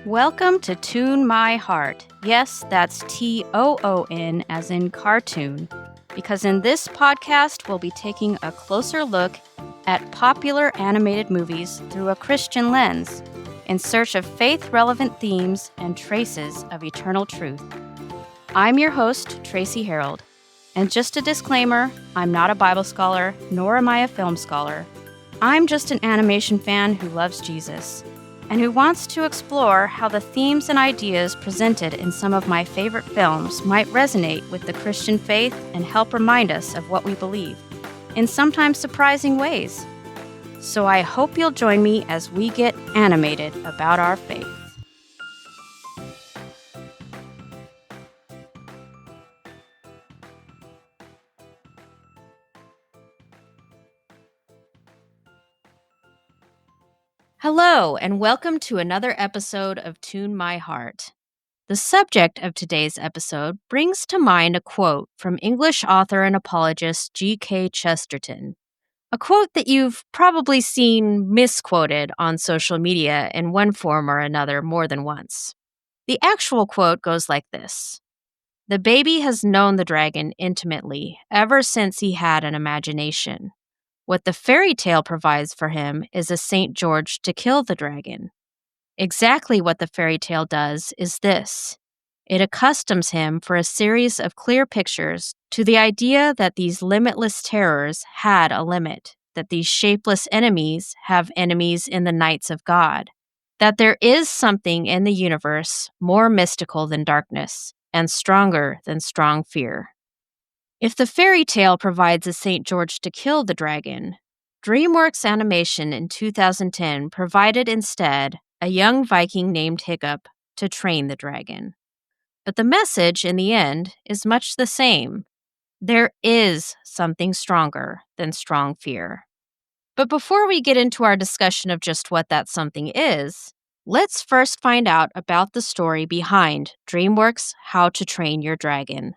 Welcome to Toon My Heart. Yes, that's Toon as in cartoon, because in this podcast we'll be taking a closer look at popular animated movies through a Christian lens, in search of faith-relevant themes and traces of eternal truth. I'm your host, Tracy Herold, and just a disclaimer, I'm not a Bible scholar, nor am I a film scholar. I'm just an animation fan who loves Jesus, and who wants to explore how the themes and ideas presented in some of my favorite films might resonate with the Christian faith and help remind us of what we believe, in sometimes surprising ways. So I hope you'll join me as we get animated about our faith. Hello, and welcome to another episode of Toon My Heart. The subject of today's episode brings to mind a quote from English author and apologist G.K. Chesterton, a quote that you've probably seen misquoted on social media in one form or another more than once. The actual quote goes like this: "The baby has known the dragon intimately ever since he had an imagination. What the fairy tale provides for him is a St. George to kill the dragon. Exactly what the fairy tale does is this: it accustoms him for a series of clear pictures to the idea that these limitless terrors had a limit, that these shapeless enemies have enemies in the nights of God, that there is something in the universe more mystical than darkness and stronger than strong fear. If the fairy tale provides a St. George to kill the dragon, Dreamworks Animation in 2010 provided instead a young Viking named Hiccup to train the dragon. But the message, in the end, is much the same. There is something stronger than strong fear." But before we get into our discussion of just what that something is, let's first find out about the story behind Dreamworks' How to Train Your Dragon.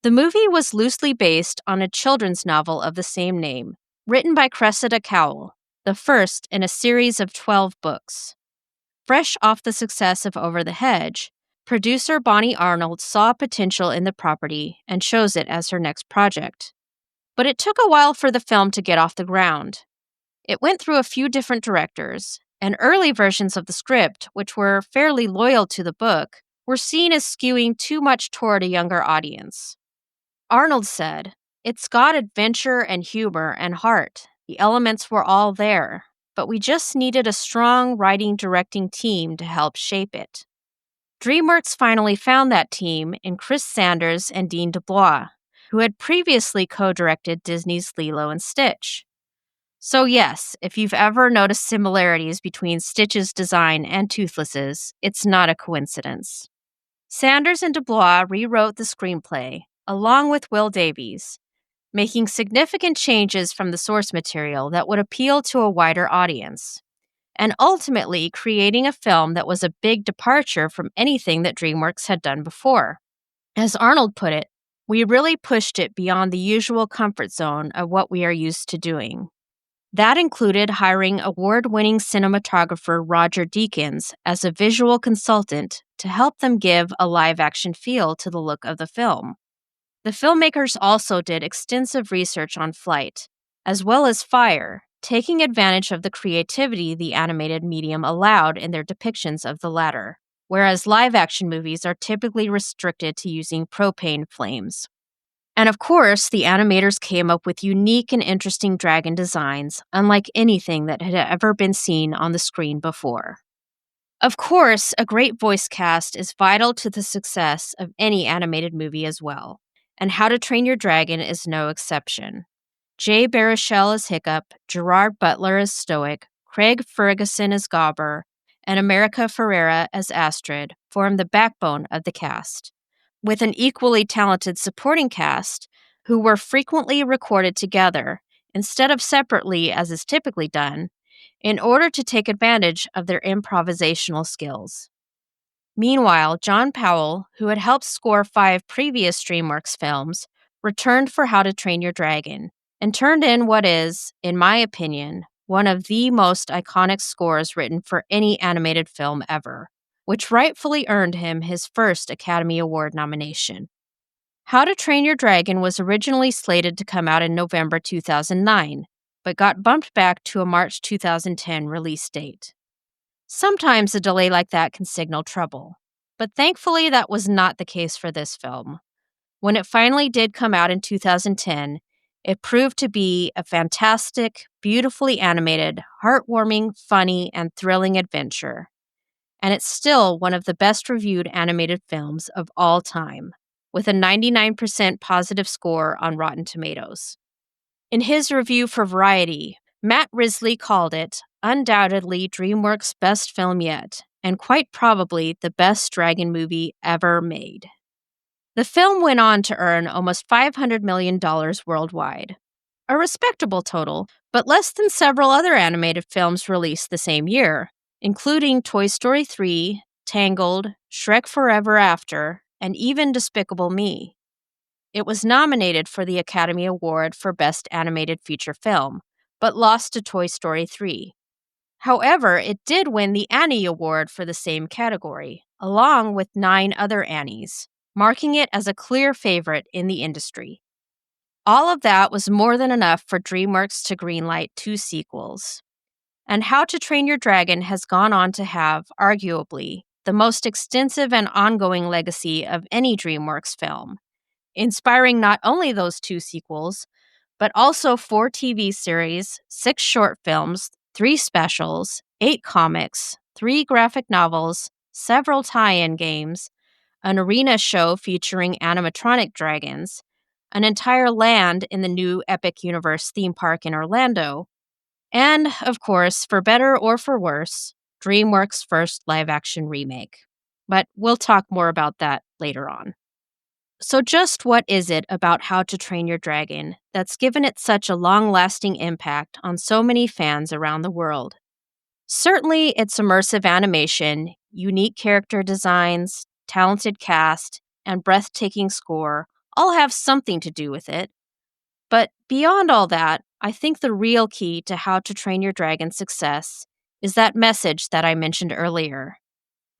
The movie was loosely based on a children's novel of the same name, written by Cressida Cowell, the first in a series of 12 books. Fresh off the success of Over the Hedge, producer Bonnie Arnold saw potential in the property and chose it as her next project. But it took a while for the film to get off the ground. It went through a few different directors, and early versions of the script, which were fairly loyal to the book, were seen as skewing too much toward a younger audience. Arnold said, "It's got adventure and humor and heart. The elements were all there, but we just needed a strong writing-directing team to help shape it." Dreamworks finally found that team in Chris Sanders and Dean DeBlois, who had previously co-directed Disney's Lilo and Stitch. So yes, if you've ever noticed similarities between Stitch's design and Toothless's, it's not a coincidence. Sanders and DeBlois rewrote the screenplay, along with Will Davies, making significant changes from the source material that would appeal to a wider audience, and ultimately creating a film that was a big departure from anything that Dreamworks had done before. As Arnold put it, "We really pushed it beyond the usual comfort zone of what we are used to doing." That included hiring award-winning cinematographer Roger Deakins as a visual consultant to help them give a live-action feel to the look of the film. The filmmakers also did extensive research on flight, as well as fire, taking advantage of the creativity the animated medium allowed in their depictions of the latter, whereas live-action movies are typically restricted to using propane flames. And of course, the animators came up with unique and interesting dragon designs, unlike anything that had ever been seen on the screen before. Of course, a great voice cast is vital to the success of any animated movie as well, and How to Train Your Dragon is no exception. Jay Baruchel as Hiccup, Gerard Butler as Stoic, Craig Ferguson as Gobber, and America Ferrera as Astrid form the backbone of the cast, with an equally talented supporting cast who were frequently recorded together instead of separately as is typically done, in order to take advantage of their improvisational skills. Meanwhile, John Powell, who had helped score 5 previous DreamWorks films, returned for How to Train Your Dragon, and turned in what is, in my opinion, one of the most iconic scores written for any animated film ever, which rightfully earned him his first Academy Award nomination. How to Train Your Dragon was originally slated to come out in November 2009, but got bumped back to a March 2010 release date. Sometimes a delay like that can signal trouble, but thankfully that was not the case for this film. When it finally did come out in 2010, it proved to be a fantastic, beautifully animated, heartwarming, funny, and thrilling adventure. And it's still one of the best reviewed animated films of all time, with a 99% positive score on Rotten Tomatoes. In his review for Variety, Matt Risley called it undoubtedly DreamWorks' best film yet, and quite probably the best dragon movie ever made. The film went on to earn almost $500 million worldwide, a respectable total, but less than several other animated films released the same year, including Toy Story 3, Tangled, Shrek Forever After, and even Despicable Me. It was nominated for the Academy Award for Best Animated Feature Film, but lost to Toy Story 3. However, it did win the Annie Award for the same category, along with 9 other Annies, marking it as a clear favorite in the industry. All of that was more than enough for DreamWorks to greenlight 2 sequels. And How to Train Your Dragon has gone on to have, arguably, the most extensive and ongoing legacy of any DreamWorks film, inspiring not only those 2 sequels, but also 4 TV series, 6 short films, 3 specials, 8 comics, 3 graphic novels, several tie-in games, an arena show featuring animatronic dragons, an entire land in the new Epic Universe theme park in Orlando, and, of course, for better or for worse, DreamWorks' first live-action remake. But we'll talk more about that later on. So just what is it about How to Train Your Dragon that's given it such a long-lasting impact on so many fans around the world? Certainly, its immersive animation, unique character designs, talented cast, and breathtaking score all have something to do with it. But beyond all that, I think the real key to How to Train Your Dragon's success is that message that I mentioned earlier,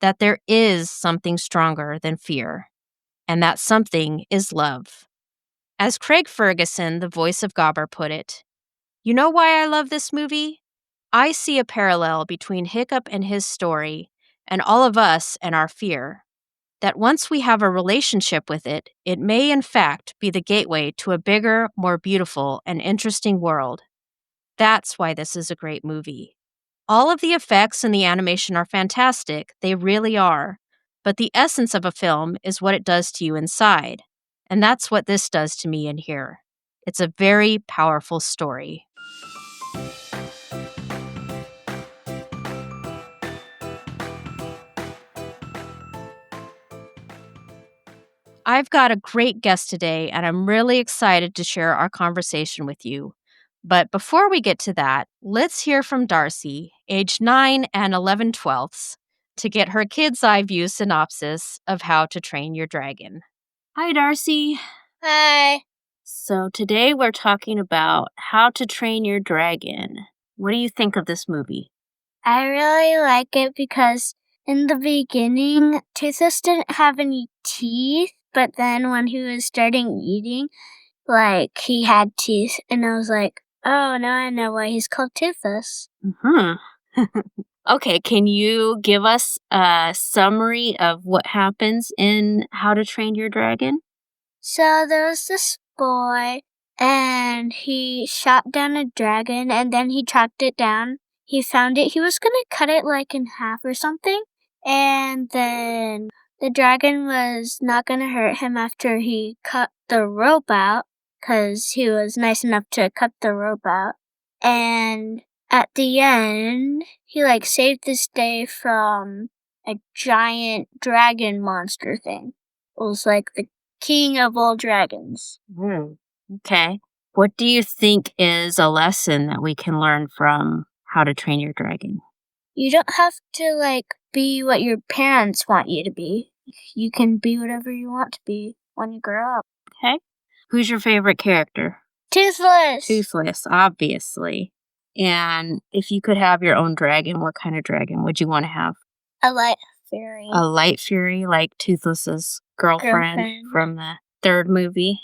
that there is something stronger than fear, and that something is love. As Craig Ferguson, the voice of Gobber, put it, "You know why I love this movie? I see a parallel between Hiccup and his story and all of us and our fear. That once we have a relationship with it, it may in fact be the gateway to a bigger, more beautiful, and interesting world. That's why this is a great movie. All of the effects and the animation are fantastic, they really are. But the essence of a film is what it does to you inside. And that's what this does to me in here. It's a very powerful story." I've got a great guest today, and I'm really excited to share our conversation with you. But before we get to that, let's hear from Darcy, age 9 and 11/12, to get her kid's eye view synopsis of How to Train Your Dragon. Hi, Darcy. Hi. So today we're talking about How to Train Your Dragon. What do you think of this movie? I really like it because in the beginning, Toothless didn't have any teeth, but then when he was starting eating, he had teeth, and I was like, oh, now I know why he's called Toothless. Okay, can you give us a summary of what happens in How to Train Your Dragon? So there was this boy, and he shot down a dragon, and then he tracked it down. He found it. He was going to cut it in half or something, and then the dragon was not going to hurt him after he cut the rope out, because he was nice enough to cut the rope out. And at the end, he saved this day from a giant dragon monster thing. It was the king of all dragons. Okay. What do you think is a lesson that we can learn from How to Train Your Dragon? You don't have to be what your parents want you to be. You can be whatever you want to be when you grow up. Okay. Who's your favorite character? Toothless. Toothless, obviously. And if you could have your own dragon, what kind of dragon would you want to have? A light fairy. A light fury like Toothless's girlfriend from the third movie?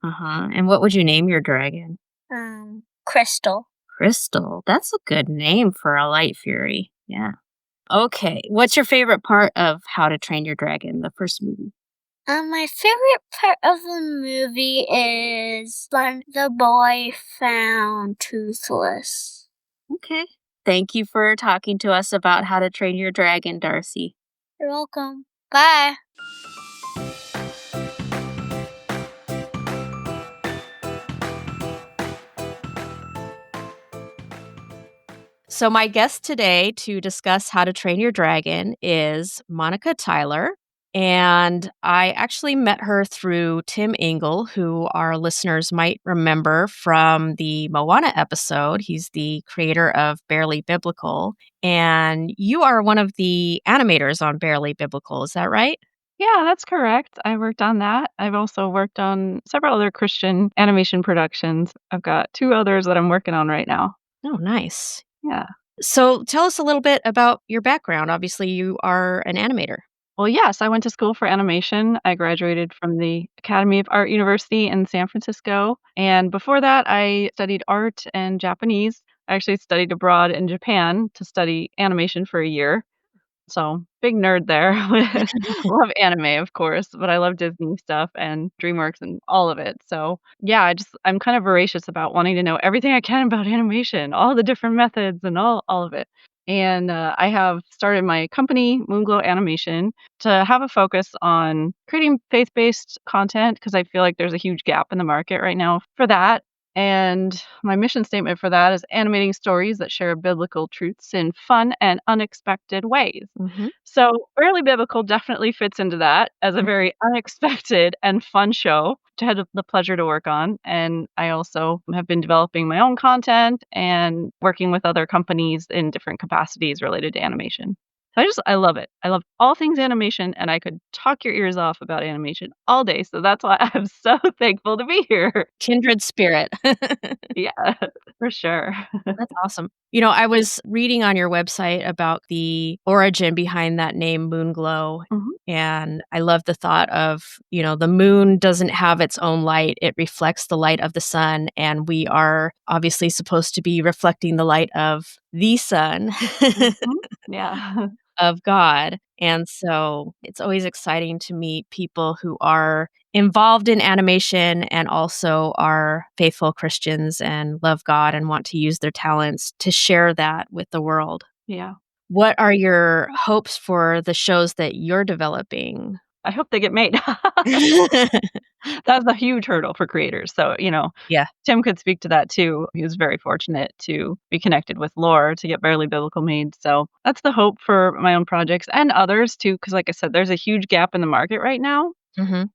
Uh-huh. And what would you name your dragon? Crystal. Crystal. That's a good name for a light fury. Yeah. Okay. What's your favorite part of How to Train Your Dragon, the first movie? My favorite part of the movie is when the boy found Toothless. Okay. Thank you for talking to us about How to Train Your Dragon, Darcy. You're welcome. Bye. So my guest today to discuss How to Train Your Dragon is Monica Theiler. And I actually met her through Tim Engel, who our listeners might remember from the Moana episode. He's the creator of Barely Biblical. And you are one of the animators on Barely Biblical. Is that right? Yeah, that's correct. I worked on that. I've also worked on several other Christian animation productions. I've got 2 others that I'm working on right now. Oh, nice. Yeah. So tell us a little bit about your background. Obviously, you are an animator. Well, yes, I went to school for animation. I graduated from the Academy of Art University in San Francisco. And before that, I studied art and Japanese. I actually studied abroad in Japan to study animation for a year. So, big nerd there. Love anime, of course, but I love Disney stuff and Dreamworks and all of it. So, yeah, I'm kind of voracious about wanting to know everything I can about animation, all the different methods and all of it. And I have started my company, Moonglow Animation, to have a focus on creating faith-based content because I feel like there's a huge gap in the market right now for that. And my mission statement for that is animating stories that share biblical truths in fun and unexpected ways. So, Barely Biblical definitely fits into that as a very unexpected and fun show, which I had the pleasure to work on. And I also have been developing my own content and working with other companies in different capacities related to animation. So I love it. I love all things animation, and I could talk your ears off about animation all day. So that's why I'm so thankful to be here. Kindred spirit. Yeah, for sure. That's awesome. You know, I was reading on your website about the origin behind that name Moonglow. And I love the thought of, you know, the moon doesn't have its own light. It reflects the light of the sun. And we are obviously supposed to be reflecting the light of the sun. Yeah. Of God. And so it's always exciting to meet people who are involved in animation and also are faithful Christians and love God and want to use their talents to share that with the world. Yeah. What are your hopes for the shows that you're developing? I hope they get made. That's a huge hurdle for creators. So, Yeah. Tim could speak to that too. He was very fortunate to be connected with Lore to get Barely Biblical made. So that's the hope for my own projects and others too. Because like I said, there's a huge gap in the market right now.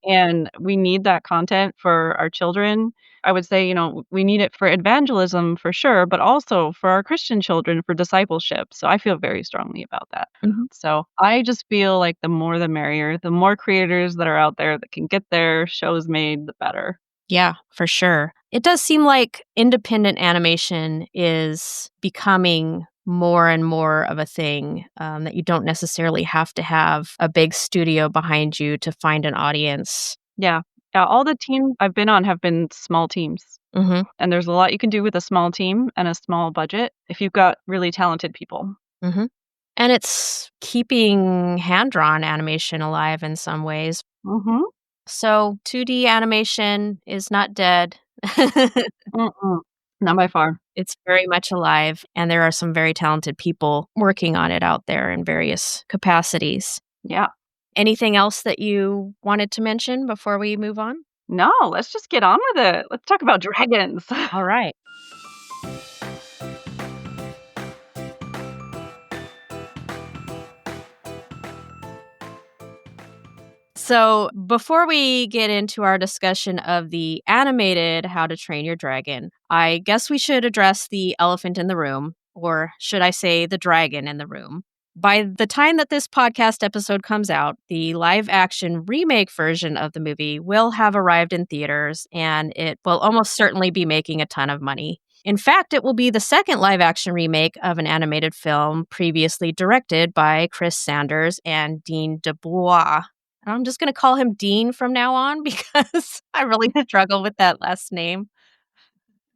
And we need that content for our children. I would say, we need it for evangelism for sure, but also for our Christian children for discipleship. So I feel very strongly about that. So I just feel like the more the merrier, the more creators that are out there that can get their shows made, the better. Yeah, for sure. It does seem like independent animation is becoming more and more of a thing, that you don't necessarily have to have a big studio behind you to find an audience. Yeah. All the teams I've been on have been small teams. And there's a lot you can do with a small team and a small budget if you've got really talented people. And it's keeping hand-drawn animation alive in some ways. So 2D animation is not dead. Not by far. It's very much alive, and there are some very talented people working on it out there in various capacities. Yeah. Anything else that you wanted to mention before we move on? No, let's just get on with it. Let's talk about dragons. All right. So before we get into our discussion of the animated How to Train Your Dragon, I guess we should address the elephant in the room, or should I say the dragon in the room. By the time that this podcast episode comes out, the live-action remake version of the movie will have arrived in theaters, and it will almost certainly be making a ton of money. In fact, it will be the second live action remake of an animated film previously directed by Chris Sanders and Dean DeBlois. I'm just going to call him Dean from now on because I really struggle with that last name.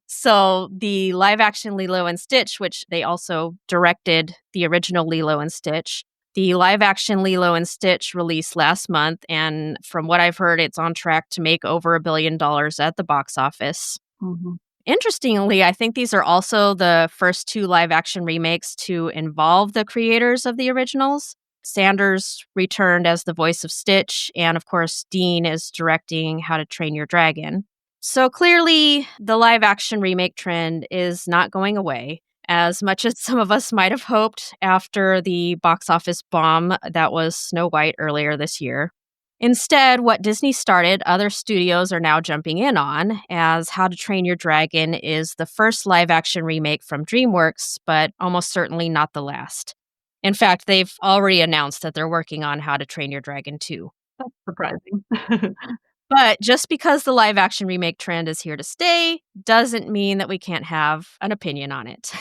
So, the live action Lilo and Stitch, which they also directed the original Lilo and Stitch, the live action Lilo and Stitch released last month. And from what I've heard, it's on track to make over $1 billion at the box office. Mhm. Interestingly, I think these are also the first two live action remakes to involve the creators of the originals. Sanders returned as the voice of Stitch, and of course, Dean is directing How to Train Your Dragon. So clearly, the live action remake trend is not going away, as much as some of us might have hoped after the box office bomb that was Snow White earlier this year. Instead, what Disney started, other studios are now jumping in on, as How to Train Your Dragon is the first live action remake from Dreamworks, but almost certainly not the last. In fact, they've already announced that they're working on How to Train Your Dragon 2. That's surprising. But just because the live action remake trend is here to stay doesn't mean that we can't have an opinion on it.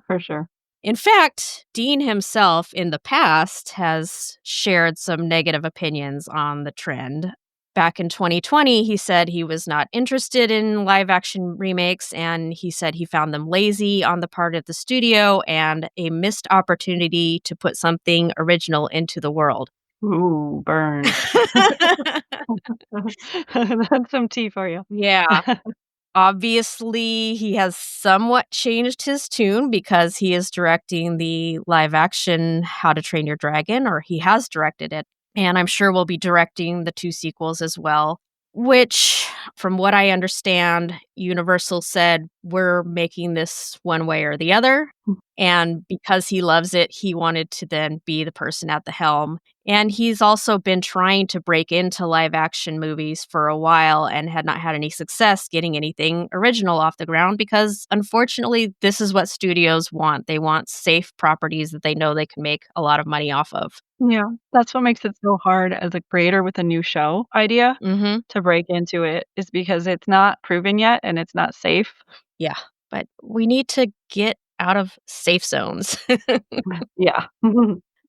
For sure. In fact, Dean himself in the past has shared some negative opinions on the trend. Back in 2020, he said he was not interested in live action remakes, and he said he found them lazy on the part of the studio and a missed opportunity to put something original into the world. Ooh, burn. That's some tea for you. Yeah. Obviously, he has somewhat changed his tune because he is directing the live action How to Train Your Dragon, or he has directed it. And I'm sure we'll be directing the two sequels as well, which, from what I understand, Universal said, we're making this one way or the other. And because he loves it, he wanted to then be the person at the helm. And he's also been trying to break into live action movies for a while and had not had any success getting anything original off the ground because, unfortunately, this is what studios want. They want safe properties that they know they can make a lot of money off of. Yeah, that's what makes it so hard as a creator with a new show idea Mm-hmm. to break into it is because it's not proven yet and it's not safe. Yeah, but we need to get out of safe zones. Yeah.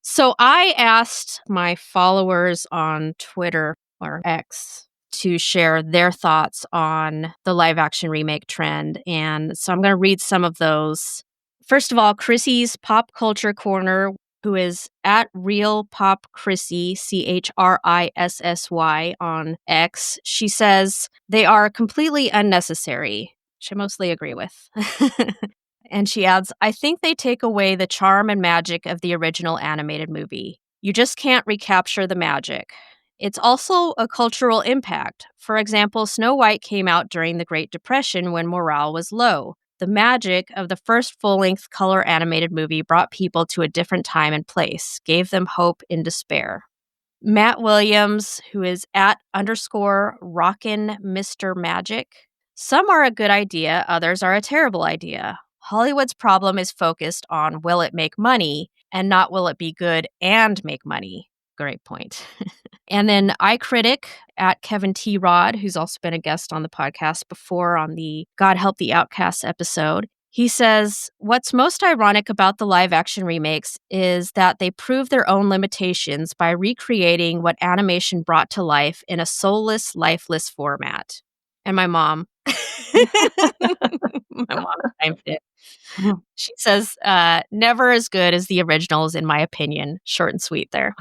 So I asked my followers on Twitter or X to share their thoughts on the live action remake trend. And so I'm going to read some of those. First of all, Chrissy's Pop Culture Corner, who is at Real Pop Chrissy, CHRISSY on X. She says, they are completely unnecessary, which I mostly agree with. And she adds, I think they take away the charm and magic of the original animated movie. You just can't recapture the magic. It's also a cultural impact. For example, Snow White came out during the Great Depression when morale was low. The magic of the first full-length color animated movie brought people to a different time and place, gave them hope in despair. Matt Williams, who is at _Rockin' Mr. Magic. Some are a good idea, others are a terrible idea. Hollywood's problem is focused on will it make money and not will it be good and make money. Great point. And then iCritic at Kevin T. Rod, who's also been a guest on the podcast before on the God Help the Outcasts episode. He says, what's most ironic about the live action remakes is that they prove their own limitations by recreating what animation brought to life in a soulless, lifeless format. And my mom, my mom typed it. She says, never as good as the originals, in my opinion. Short and sweet there.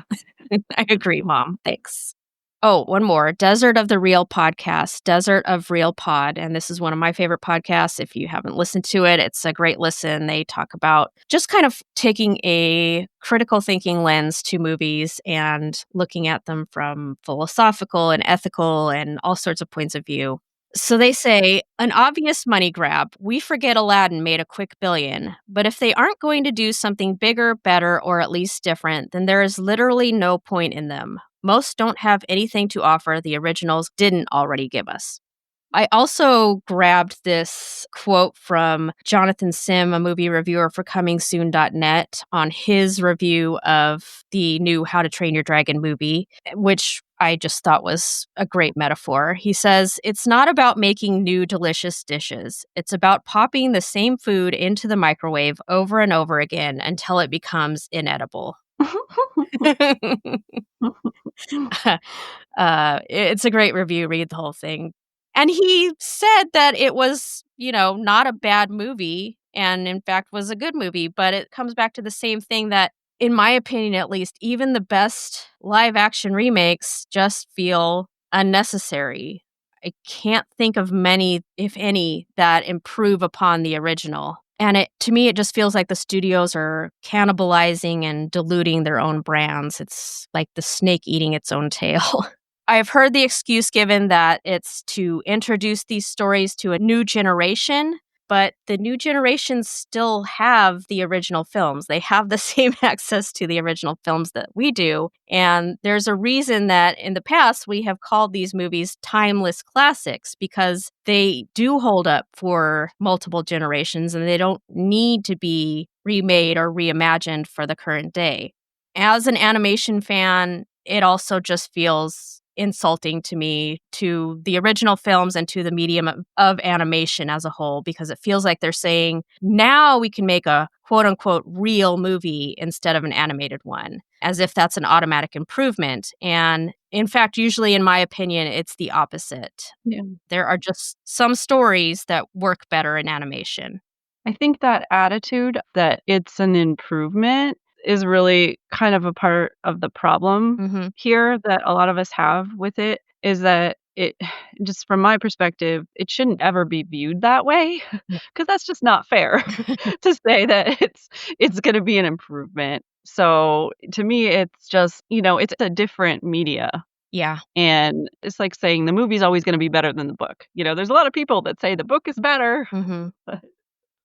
I agree, Mom. Thanks. Oh, one more. Desert of the Real podcast, Desert of Real Pod. And this is one of my favorite podcasts. If you haven't listened to it, it's a great listen. They talk about just kind of taking a critical thinking lens to movies and looking at them from philosophical and ethical and all sorts of points of view. So they say, an obvious money grab. We forget Aladdin made a quick billion. But if they aren't going to do something bigger, better, or at least different, then there is literally no point in them. Most don't have anything to offer the originals didn't already give us. I also grabbed this quote from Jonathan Sim, a movie reviewer for comingsoon.net, on his review of the new How to Train Your Dragon movie, which I just thought was a great metaphor. He says, "It's not about making new delicious dishes. It's about popping the same food into the microwave over and over again until it becomes inedible." It's a great review. Read the whole thing. And he said that it was, not a bad movie and in fact was a good movie, but it comes back to the same thing that, in my opinion at least, even the best live action remakes just feel unnecessary. I can't think of many, if any, that improve upon the original. And to me, it just feels like the studios are cannibalizing and diluting their own brands. It's like the snake eating its own tail. I've heard the excuse given that it's to introduce these stories to a new generation, but the new generations still have the original films. They have the same access to the original films that we do. And there's a reason that in the past we have called these movies timeless classics, because they do hold up for multiple generations and they don't need to be remade or reimagined for the current day. As an animation fan, it also just feels insulting to me, to the original films and to the medium of animation as a whole, because it feels like they're saying, now we can make a quote unquote real movie instead of an animated one, as if that's an automatic improvement. And in fact, usually, in my opinion, it's the opposite. Yeah. There are just some stories that work better in animation. I think that attitude that it's an improvement is really kind of a part of the problem here that a lot of us have with it, is that it, just from my perspective, it shouldn't ever be viewed that way, because that's just not fair to say that it's going to be an improvement. So to me, it's just, it's a different media. Yeah. And it's like saying the movie's always going to be better than the book. There's a lot of people that say the book is better. But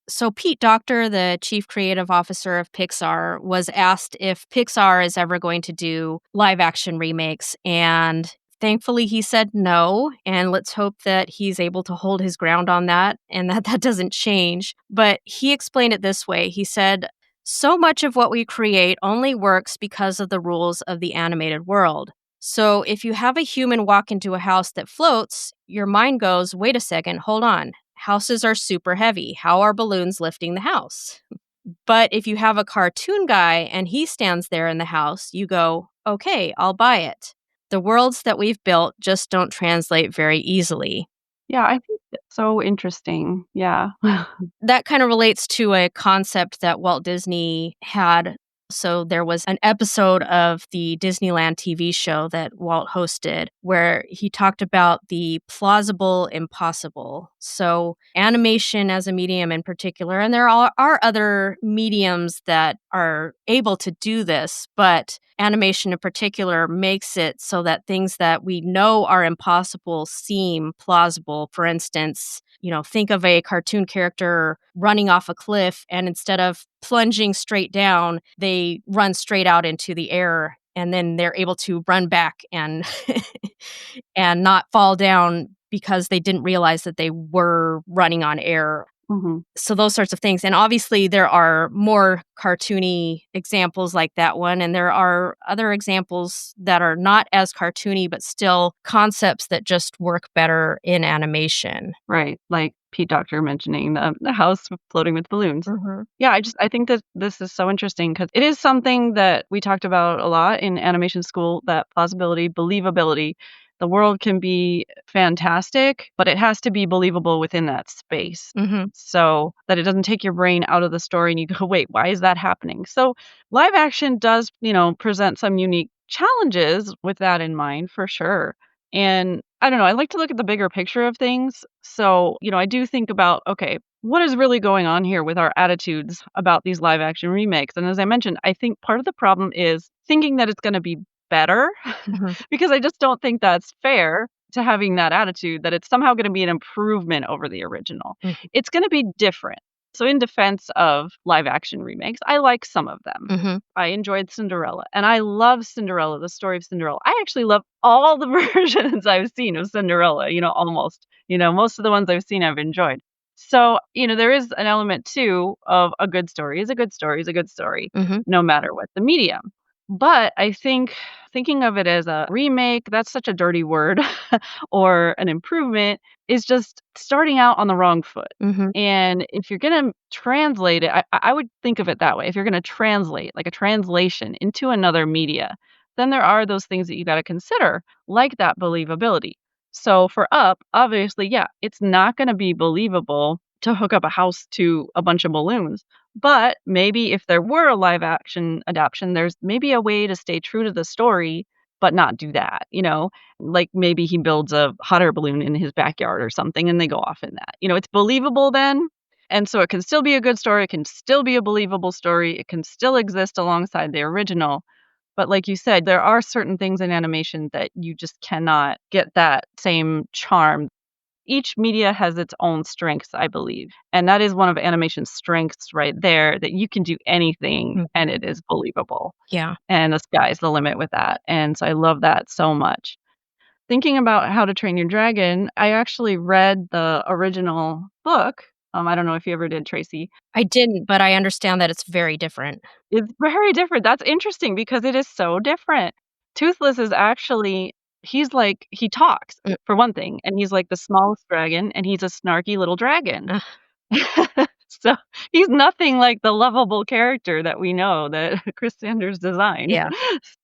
So Pete Docter, the chief creative officer of Pixar, was asked if Pixar is ever going to do live action remakes, and thankfully he said no, and let's hope that he's able to hold his ground on that and that doesn't change. But he explained it this way. He said, "So much of what we create only works because of the rules of the animated world. So if you have a human walk into a house that floats, your mind goes, wait a second, hold on. Houses are super heavy. How are balloons lifting the house? But if you have a cartoon guy and he stands there in the house, you go, okay, I'll buy it. The worlds that we've built just don't translate very easily." yeah, I think that's so interesting. Yeah. That kind of relates to a concept that Walt Disney had. So there was an episode of the Disneyland TV show that Walt hosted where he talked about the plausible impossible. So animation as a medium in particular, and there are other mediums that are able to do this, but animation in particular makes it so that things that we know are impossible seem plausible. For instance, think of a cartoon character running off a cliff, and instead of plunging straight down, they run straight out into the air, and then they're able to run back and and not fall down because they didn't realize that they were running on air. So those sorts of things. And obviously there are more cartoony examples like that one. And there are other examples that are not as cartoony, but still concepts that just work better in animation. Right. Like Pete Docter mentioning the house floating with balloons. Yeah, I think that this is so interesting because it is something that we talked about a lot in animation school, that plausibility, believability. The world can be fantastic, but it has to be believable within that space. So that it doesn't take your brain out of the story and you go, wait, why is that happening? So live action does, present some unique challenges with that in mind, for sure. And I don't know, I like to look at the bigger picture of things. So, I do think about, okay, what is really going on here with our attitudes about these live action remakes? And as I mentioned, I think part of the problem is thinking that it's going to be better because I just don't think that's fair to having that attitude that it's somehow going to be an improvement over the original. It's going to be different. So in defense of live action remakes, I like some of them. Mhm. I enjoyed Cinderella, and I love Cinderella, the story of Cinderella. I actually love all the versions I've seen of Cinderella, almost. Most of the ones I've seen I've enjoyed. So, there is an element too of a good story is a good story is a good story, Mhm. no matter what the medium. But I think thinking of it as a remake, that's such a dirty word, or an improvement is just starting out on the wrong foot. Mhm. And if you're gonna translate it, I would think of it that way. If you're gonna translate, like a translation into another media, then there are those things that you gotta consider, like that believability. So for Up, obviously, yeah, it's not gonna be believable to hook up a house to a bunch of balloons. But maybe if there were a live action adaptation, there's maybe a way to stay true to the story, but not do that. Like maybe he builds a hot air balloon in his backyard or something and they go off in that. It's believable then. And so it can still be a good story. It can still be a believable story. It can still exist alongside the original. But like you said, there are certain things in animation that you just cannot get that same charm. Each media has its own strengths, I believe. And that is one of animation's strengths right there, that you can do anything Mhm. and it is believable. Yeah. And the sky's the limit with that. And so I love that so much. Thinking about How to Train Your Dragon, I actually read the original book. I don't know if you ever did, Tracy. I didn't, but I understand that it's very different. It's very different. That's interesting because it is so different. Toothless is actually he talks, Mm. for one thing, and he's like the smallest dragon, and he's a snarky little dragon. Ugh. So, he's nothing like the lovable character that we know that Chris Sanders designed. Yeah.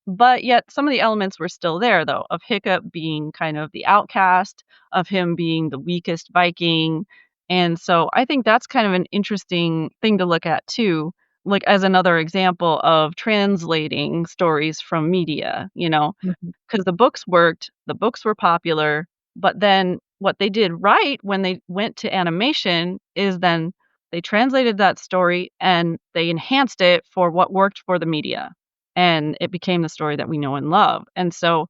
But yet some of the elements were still there, though, of Hiccup being kind of the outcast, of him being the weakest Viking, and so I think that's kind of an interesting thing to look at too, like, as another example of translating stories from media. Mhm. Because the books worked, the books were popular, but then what they did right when they went to animation is then they translated that story and they enhanced it for what worked for the media, and it became the story that we know and love. And so,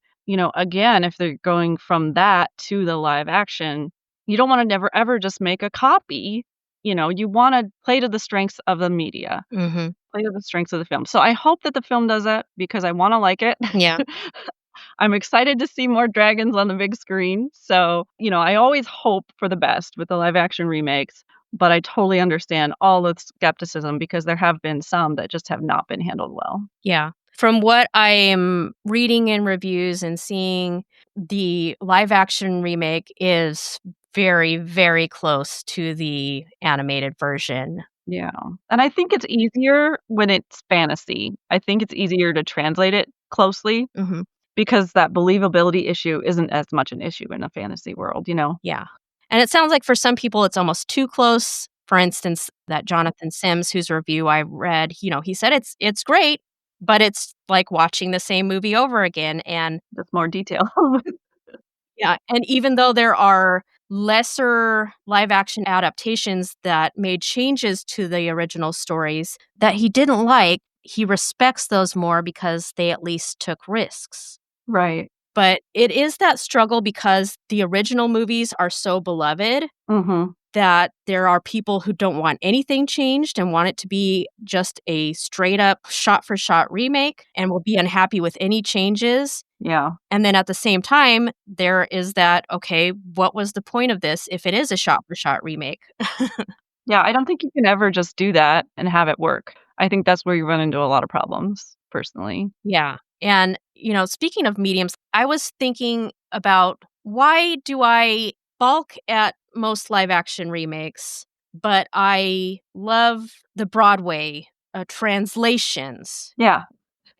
again, if they're going from that to the live action, you don't wanna never ever just make a copy. You wanna play to the strengths of the media, Mhm. play to the strengths of the film. So I hope that the film does that because I wanna like it. Yeah. I'm excited to see more dragons on the big screen. So, I always hope for the best with the live action remakes, but I totally understand all the skepticism because there have been some that just have not been handled well. Yeah. From what I am reading in reviews and seeing, the live action remake is very, very close to the animated version. Yeah. And I think it's easier when it's fantasy. I think it's easier to translate it closely Mhm. because that believability issue isn't as much an issue in a fantasy world. Yeah. And it sounds like for some people it's almost too close. For instance, that Jonathan Sims, whose review I read, he said it's great, but it's like watching the same movie over again. And That's more detail. yeah, and even though there are lesser live action adaptations that made changes to the original stories that he didn't like, he respects those more because they at least took risks. Right. But it is that struggle because the original movies are so beloved Mhm. that there are people who don't want anything changed and want it to be just a straight up shot for shot remake and will be unhappy with any changes. Yeah. And then at the same time, there is that, okay, what was the point of this if it is a shot for shot remake? Yeah, I don't think you can ever just do that and have it work. I think that's where you run into a lot of problems, personally. Yeah. And, speaking of mediums, I was thinking about, why do I balk at most live action remakes, but I love the Broadway translations? Yeah.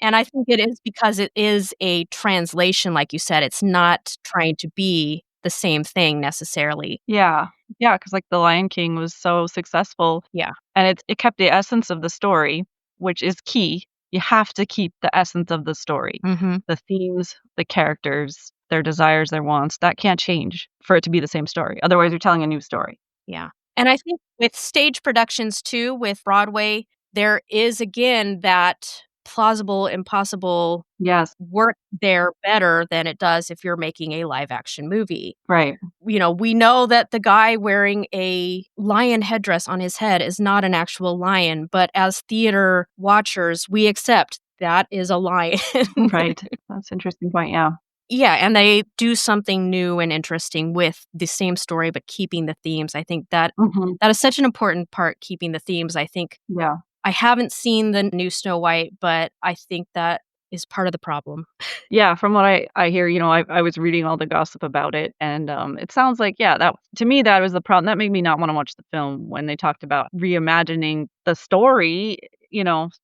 And I think it is because it is a translation, like you said. It's not trying to be the same thing necessarily. Yeah. Yeah, because like, The Lion King was so successful, Yeah. and it kept the essence of the story, which is key. You have to keep the essence of the story. Mhm. The themes, the characters, their desires, their wants, that can't change for it to be the same story. Otherwise, you're telling a new story. Yeah. And I think with stage productions too, with Broadway, there is again that plausible, impossible Yes. work there better than it does if you're making a live action movie. Right. We know that the guy wearing a lion headdress on his head is not an actual lion, but as theater watchers, we accept that is a lion. Right. That's an interesting point, yeah. Yeah, and they do something new and interesting with the same story, but keeping the themes. I think that Mhm. that is such an important part, keeping the themes. I think Yeah. I haven't seen the new Snow White, but I think that is part of the problem. Yeah, from what I hear, I was reading all the gossip about it, and, it sounds like, yeah, that to me, that was the problem. That made me not wanna watch the film when they talked about reimagining the story,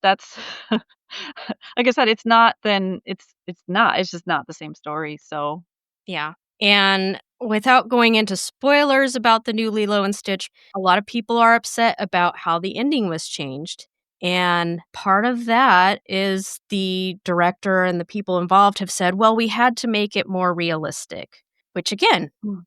that's like I said, it's not then it's not, it's just not the same story, so Yeah. And without going into spoilers about the new Lilo and Stitch, a lot of people are upset about how the ending was changed. And part of that is the director and the people involved have said, well, we had to make it more realistic, which again, Mm.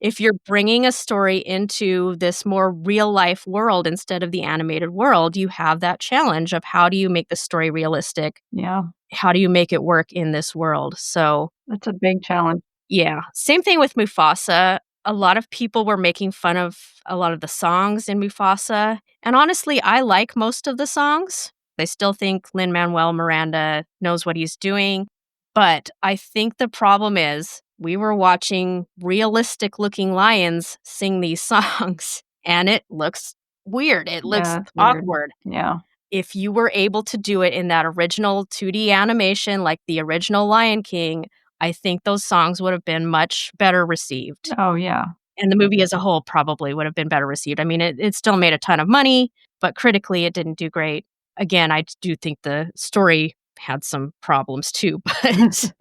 if you're bringing a story into this more real life world instead of the animated world, you have that challenge of how do you make the story realistic? Yeah, How do you make it work in this world? So that's a big challenge. yeah. Same thing with Mufasa. A lot of people were making fun of a lot of the songs in Mufasa. And honestly, I like most of the songs. I still think Lin-Manuel Miranda knows what he's doing. But I think the problem is we were watching realistic looking lions sing these songs, and it looks weird. It looks Yeah, it's weird. awkward. Yeah. If you were able to do it in that original 2D animation, like the original Lion King, I think those songs would have been much better received. Oh, yeah. And the movie as a whole probably would have been better received. I mean, it still made a ton of money, but critically, it didn't do great. Again, I do think the story had some problems too, but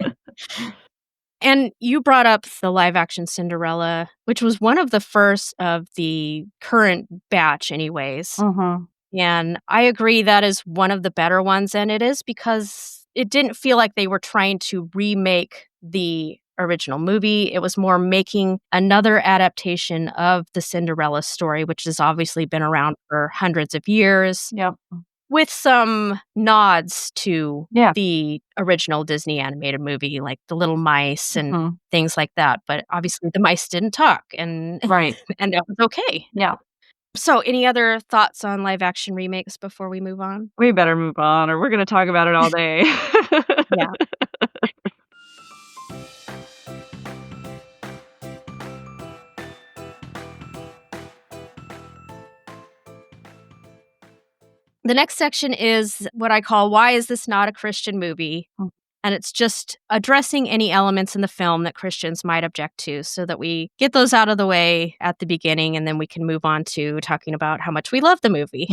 and you brought up the live action Cinderella, which was one of the first of the current batch anyways. Mhm. And I agree that is one of the better ones, and it is because it didn't feel like they were trying to remake the original movie. It was more making another adaptation of the Cinderella story, which has obviously been around for hundreds of years, Yep. with some nods to Yeah. the original Disney animated movie, like the little mice and Mhm. things like that. But obviously, the mice didn't talk, and Right. and that was okay. Yeah. So, any other thoughts on live action remakes before we move on? We better move on or we're gonna talk about it all day. Yeah. The next section is what I call Why Is This Not a Christian Movie? Mm. And it's just addressing any elements in the film that Christians might object to so that we get those out of the way at the beginning and then we can move on to talking about how much we love the movie.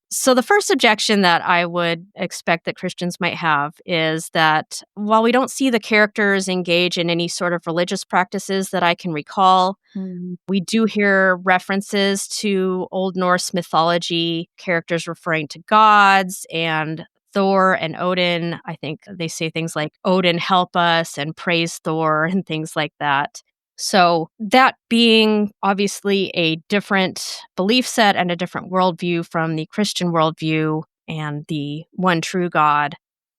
So, the first objection that I would expect that Christians might have is that while we don't see the characters engage in any sort of religious practices that I can recall, Mm. we do hear references to Old Norse mythology, characters referring to gods and Thor and Odin. I think they say things like, Odin help us and praise Thor and things like that. So, that being obviously a different belief set and a different worldview from the Christian worldview and the one true God.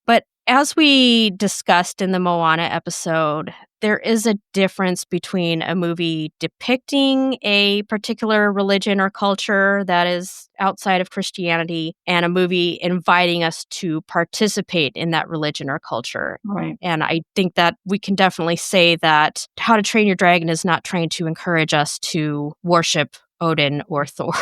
But as we discussed in the Moana episode, there is a difference between a movie depicting a particular religion or culture that is outside of Christianity and a movie inviting us to participate in that religion or culture. Right. And I think that we can definitely say that How to Train Your Dragon is not trying to encourage us to worship Odin or Thor.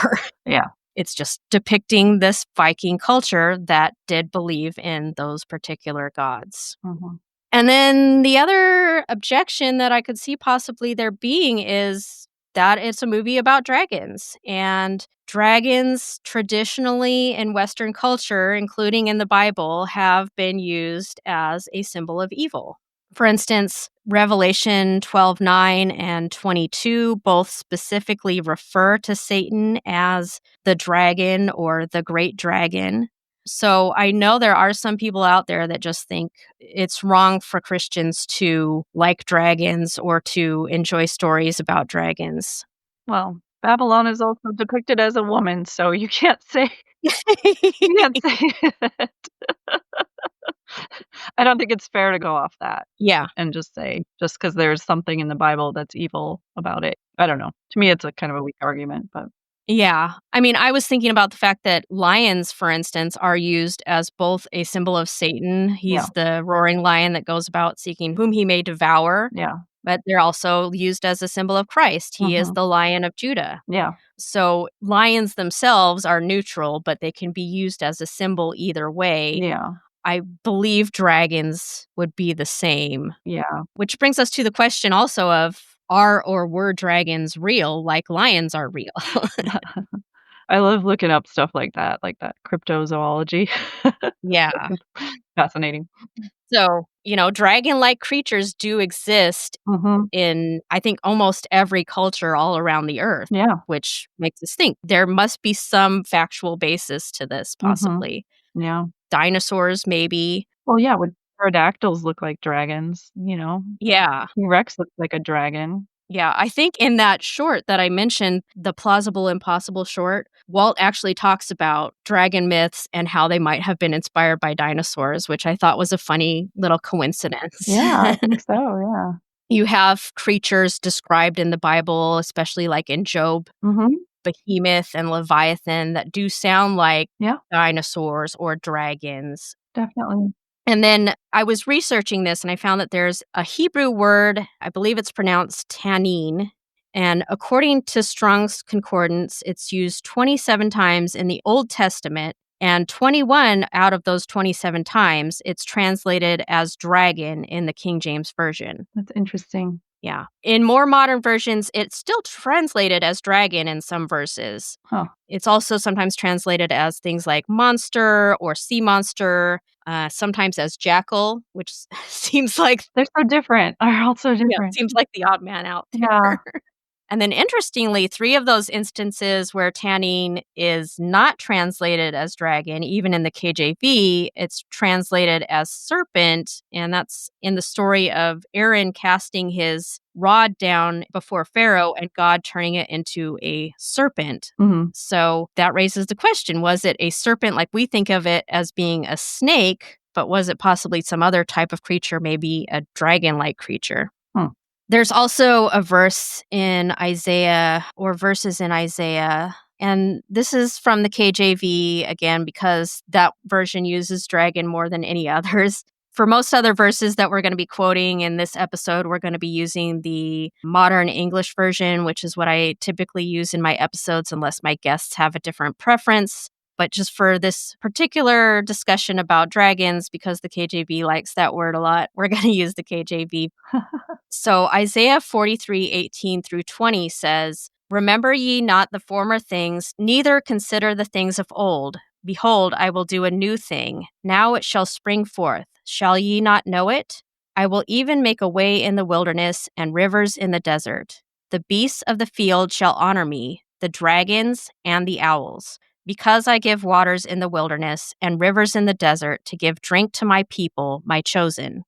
Yeah. It's just depicting this Viking culture that did believe in those particular gods. Mhm. And then the other objection that I could see possibly there being is that it's a movie about dragons. And dragons, traditionally in Western culture, including in the Bible, have been used as a symbol of evil. For instance, Revelation 12:9 and 22 both specifically refer to Satan as the dragon or the great dragon. So I know there are some people out there that just think it's wrong for Christians to like dragons or to enjoy stories about dragons. Well, Babylon is also depicted as a woman, so you can't say You can't say that. I don't think it's fair to go off that Yeah. and just say, just because there's something in the Bible that's evil about it. I don't know. To me, it's a kind of a weak argument, but Yeah. I mean, I was thinking about the fact that lions, for instance, are used as both a symbol of Satan. yeah, He's the roaring lion that goes about seeking whom he may devour, yeah, but they're also used as a symbol of Christ. He is mhm, the Lion of Judah. yeah, So lions themselves are neutral, but they can be used as a symbol either way. yeah, I believe dragons would be the same, yeah. which brings us to the question also of are or were dragons real like lions are real? I love looking up stuff like that cryptozoology. Yeah. Fascinating. So, dragon-like creatures do exist Mhm, in, I think, almost every culture all around the earth, yeah, which makes us think there must be some factual basis to this, mhm, possibly. yeah. Dinosaurs, maybe. Well, yeah, would pterodactyls look like dragons, Yeah. T-Rex looks like a dragon. Yeah. I think in that short that I mentioned, the Plausible Impossible short, Walt actually talks about dragon myths and how they might have been inspired by dinosaurs, which I thought was a funny little coincidence. Yeah, I think so, yeah. You have creatures described in the Bible, especially like in Job, Mhm, Behemoth and Leviathan, that do sound like yeah, dinosaurs or dragons. definitely. And then I was researching this and I found that there's a Hebrew word, I believe it's pronounced tannin. And according to Strong's Concordance, it's used 27 times in the Old Testament. And 21 out of those 27 times, it's translated as dragon in the King James Version. That's interesting. Yeah. In more modern versions, it's still translated as dragon in some verses. Huh. It's also sometimes translated as things like monster or sea monster, sometimes as jackal, which seems like They're so different. Are all so yeah, different. seems like the odd man out Yeah. there. And then interestingly, 3 of those instances where tannin is not translated as dragon, even in the KJV, it's translated as serpent, and that's in the story of Aaron casting his rod down before Pharaoh and God turning it into a serpent. Mhm. So that raises the question, was it a serpent like we think of it as being a snake, but was it possibly some other type of creature, maybe a dragon-like creature? Hmm. There's also a verse in Isaiah or verses in Isaiah, and this is from the KJV again because that version uses dragon more than any others. For most other verses that we're going to be quoting in this episode, we're going to be using the modern English version, which is what I typically use in my episodes unless my guests have a different preference. But just for this particular discussion about dragons, because the KJV likes that word a lot, we're going to use the KJV. So Isaiah 43:18 through 20 says, Remember ye not the former things, neither consider the things of old. Behold, I will do a new thing. Now it shall spring forth. Shall ye not know it? I will even make a way in the wilderness and rivers in the desert. The beasts of the field shall honor me, the dragons and the owls, because I give waters in the wilderness and rivers in the desert to give drink to my people, my chosen.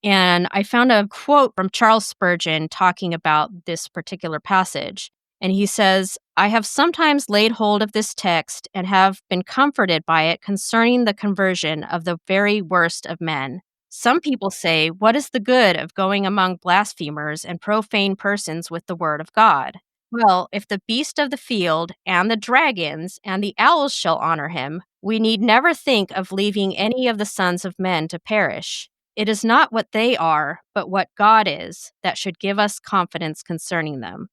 And I found a quote from Charles Spurgeon talking about this particular passage. And he says, I have sometimes laid hold of this text and have been comforted by it concerning the conversion of the very worst of men. Some people say, What is the good of going among blasphemers and profane persons with the word of God? Well, if the beast of the field and the dragons and the owls shall honor him, we need never think of leaving any of the sons of men to perish. It is not what they are, but what God is, that should give us confidence concerning them.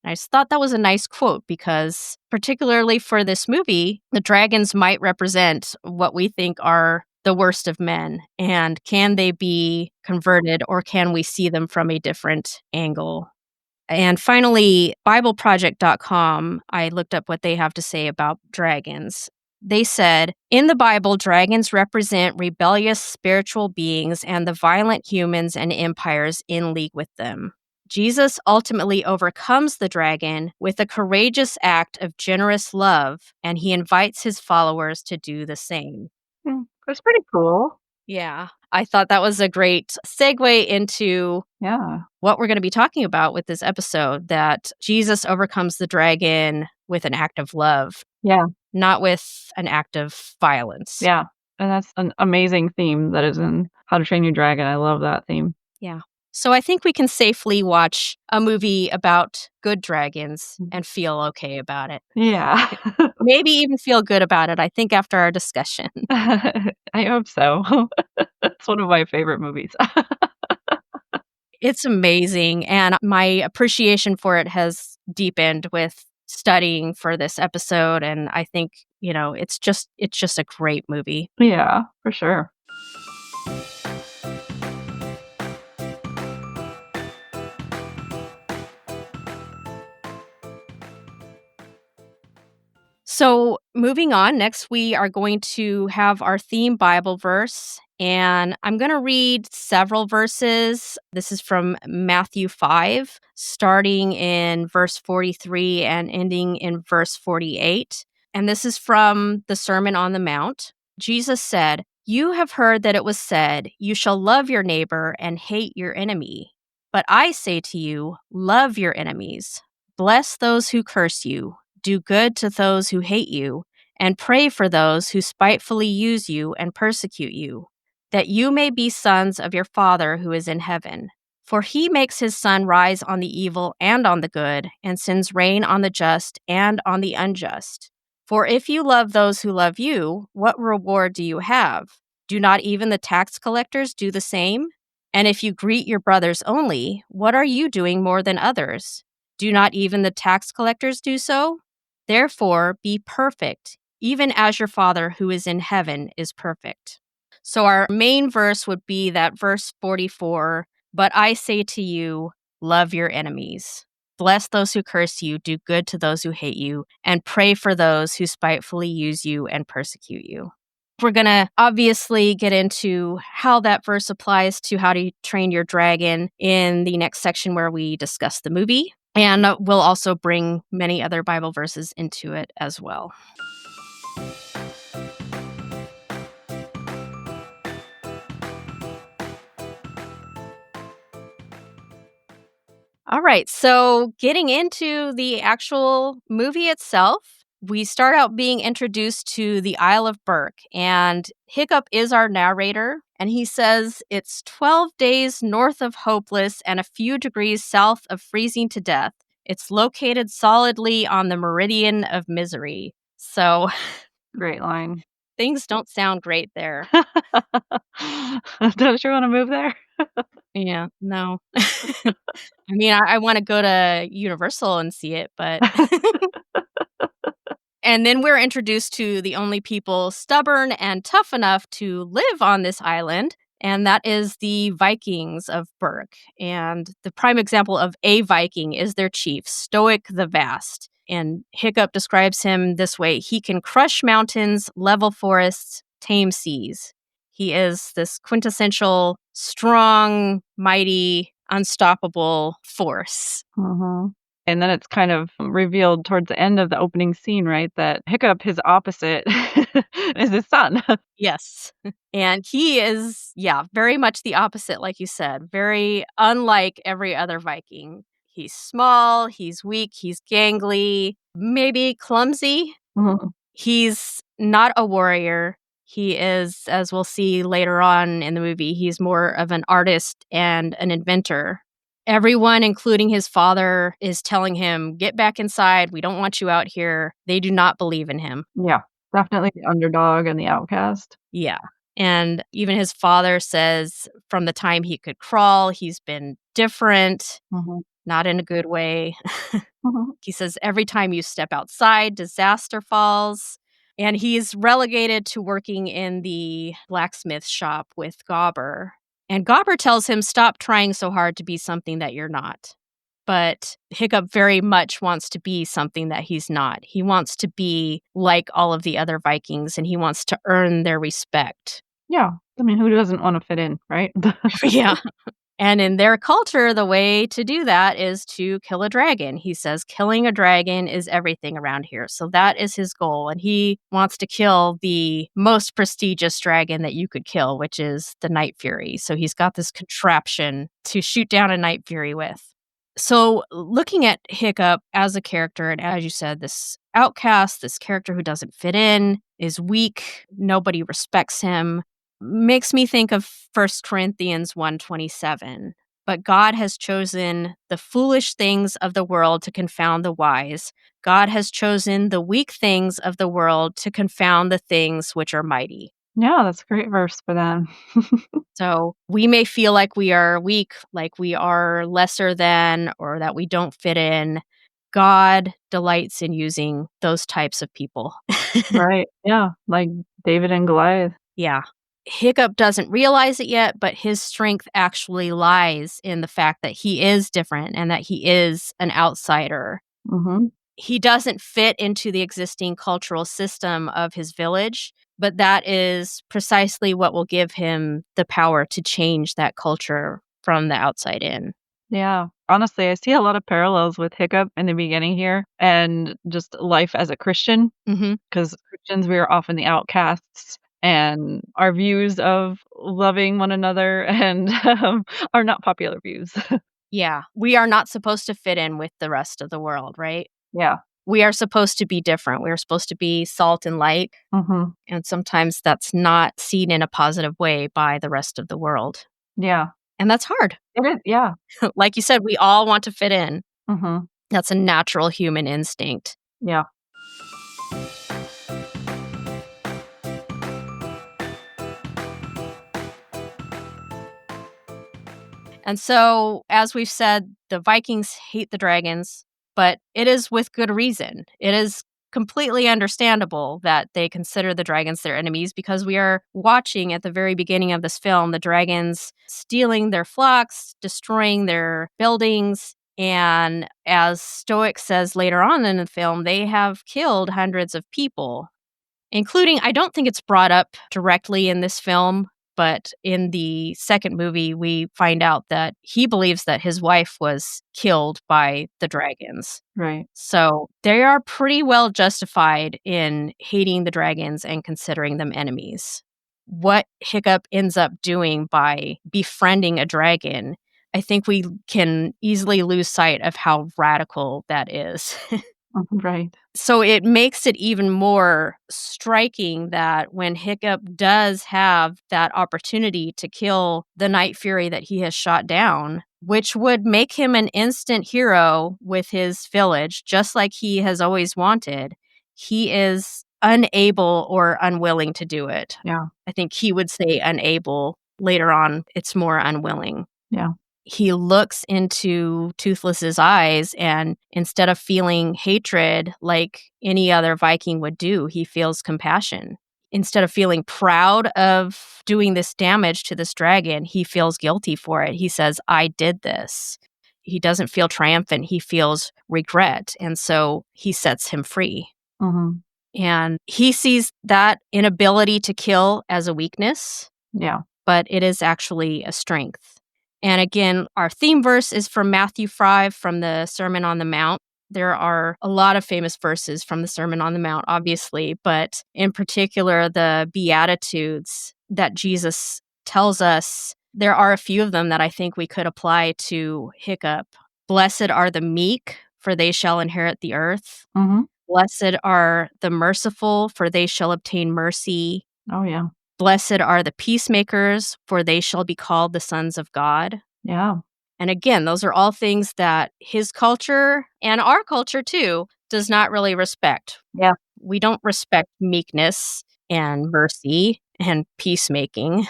And I just thought that was a nice quote because, particularly for this movie, the dragons might represent what we think are the worst of men. And can they be converted or can we see them from a different angle? And finally, BibleProject.com, I looked up what they have to say about dragons. They said, in the Bible, dragons represent rebellious spiritual beings and the violent humans and empires in league with them. Jesus ultimately overcomes the dragon with a courageous act of generous love, and he invites his followers to do the same. That's pretty cool. Yeah, I thought that was a great segue into Yeah. what we're going to be talking about with this episode, that Jesus overcomes the dragon with an act of love. Yeah. not with an act of violence. Yeah, and that's an amazing theme that is in How to Train Your Dragon. I love that theme. Yeah. So I think we can safely watch a movie about good dragons and feel okay about it. Yeah. Maybe even feel good about it, I think, after our discussion. I hope so. It's one of my favorite movies. It's amazing, and my appreciation for it has deepened with studying for this episode, and I think, it's just a great movie. Yeah, for sure. So, moving on, next we are going to have our theme Bible verse, and I'm going to read several verses. This is from Matthew 5, starting in verse 43 and ending in verse 48. And this is from the Sermon on the Mount. Jesus said, "You have heard that it was said, 'You shall love your neighbor and hate your enemy.' But I say to you, love your enemies, bless those who curse you, do good to those who hate you, and pray for those who spitefully use you and persecute you, that you may be sons of your Father who is in heaven. For he makes his sun rise on the evil and on the good, and sends rain on the just and on the unjust. For if you love those who love you, what reward do you have? Do not even the tax collectors do the same? And if you greet your brothers only, what are you doing more than others? Do not even the tax collectors do so? Therefore, be perfect, even as your Father who is in heaven is perfect." So, our main verse would be that verse 44, "But I say to you, love your enemies. Bless those who curse you, do good to those who hate you, and pray for those who spitefully use you and persecute you." We're going to obviously get into how that verse applies to How to Train Your Dragon in the next section where we discuss the movie. And we'll also bring many other Bible verses into it as well. All right, so getting into the actual movie itself, we start out being introduced to the Isle of Berk, and Hiccup is our narrator, and he says it's 12 days north of hopeless and a few degrees south of freezing to death. It's located solidly on the meridian of misery. So Great line. things don't sound great there. Don't you wanna move there? Yeah, no. I mean, I wanna go to Universal and see it, but and then we're introduced to the only people stubborn and tough enough to live on this island, and that is the Vikings of Berk. And the prime example of a Viking is their chief, Stoic the Vast. And Hiccup describes him this way: he can crush mountains, level forests, tame seas. He is this quintessential, strong, mighty, unstoppable force. Mhm. And then it's kind of revealed towards the end of the opening scene, right, that Hiccup, his opposite, is his son. Yes. And he is, yeah, very much the opposite, like you said, very unlike every other Viking. He's small, he's weak, he's gangly, maybe clumsy. Mhm. He's not a warrior. He is, as we'll see later on in the movie, he's more of an artist and an inventor. Everyone, including his father, is telling him, "Get back inside. We don't want you out here." They do not believe in him. Yeah, definitely the underdog and the outcast. Yeah. And even his father says from the time he could crawl, he's been different, Mhm. not in a good way. Mhm. He says every time you step outside, disaster falls. And he's relegated to working in the blacksmith shop with Gobber. And Gobber tells him, "Stop trying so hard to be something that you're not." But Hiccup very much wants to be something that he's not. He wants to be like all of the other Vikings, and he wants to earn their respect. Yeah, I mean, who doesn't wanna fit in, right? Yeah. And in their culture, the way to do that is to kill a dragon. He says killing a dragon is everything around here. So that is his goal. And he wants to kill the most prestigious dragon that you could kill, which is the Night Fury. So he's got this contraption to shoot down a Night Fury with. So, looking at Hiccup as a character, and as you said, this outcast, this character who doesn't fit in, is weak, nobody respects him, makes me think of 1 Corinthians 1:27. But God has chosen the foolish things of the world to confound the wise. God has chosen the weak things of the world to confound the things which are mighty. Yeah, that's a great verse for that. So we may feel like we are weak, like we are lesser than, or that we don't fit in. God delights in using those types of people. Right, yeah, like David and Goliath. Yeah. Hiccup doesn't realize it yet, but his strength actually lies in the fact that he is different and that he is an outsider. Mhm. He doesn't fit into the existing cultural system of his village, but that is precisely what will give him the power to change that culture from the outside in. Yeah. Honestly, I see a lot of parallels with Hiccup in the beginning here and just life as a Christian, Mhm. because Christians, we are often the outcasts, and our views of loving one another and, are not popular views. Yeah. We are not supposed to fit in with the rest of the world, right? Yeah. We are supposed to be different. We are supposed to be salt and light, Mhm. and sometimes that's not seen in a positive way by the rest of the world. Yeah. And that's hard. It is, yeah. Like you said, we all want to fit in. Mhm. That's a natural human instinct. Yeah. And so, as we've said, the Vikings hate the dragons, but it is with good reason. It is completely understandable that they consider the dragons their enemies because we are watching at the very beginning of this film the dragons stealing their flocks, destroying their buildings. And as Stoic says later on in the film, they have killed hundreds of people, including, I don't think it's brought up directly in this film, but in the second movie, we find out that he believes that his wife was killed by the dragons. Right. So they are pretty well justified in hating the dragons and considering them enemies. What Hiccup ends up doing by befriending a dragon, I think we can easily lose sight of how radical that is. Mhm, right. So it makes it even more striking that when Hiccup does have that opportunity to kill the Night Fury that he has shot down, which would make him an instant hero with his village, just like he has always wanted, he is unable or unwilling to do it. Yeah. I think he would say unable. Later on, it's more unwilling. Yeah. He looks into Toothless's eyes, and instead of feeling hatred like any other Viking would do, he feels compassion. Instead of feeling proud of doing this damage to this dragon, he feels guilty for it. He says, I did this. He doesn't feel triumphant, he feels regret. And so he sets him free. Mhm. And he sees that inability to kill as a weakness, Yeah. but it is actually a strength. And again, our theme verse is from Matthew 5 from the Sermon on the Mount. There are a lot of famous verses from the Sermon on the Mount, obviously, but in particular, the Beatitudes that Jesus tells us, there are a few of them that I think we could apply to Hiccup. Blessed are the meek, for they shall inherit the earth. Mhm. Blessed are the merciful, for they shall obtain mercy. Oh, yeah. Blessed are the peacemakers, for they shall be called the sons of God. Yeah. And again, those are all things that his culture and our culture too does not really respect. Yeah. We don't respect meekness and mercy and peacemaking.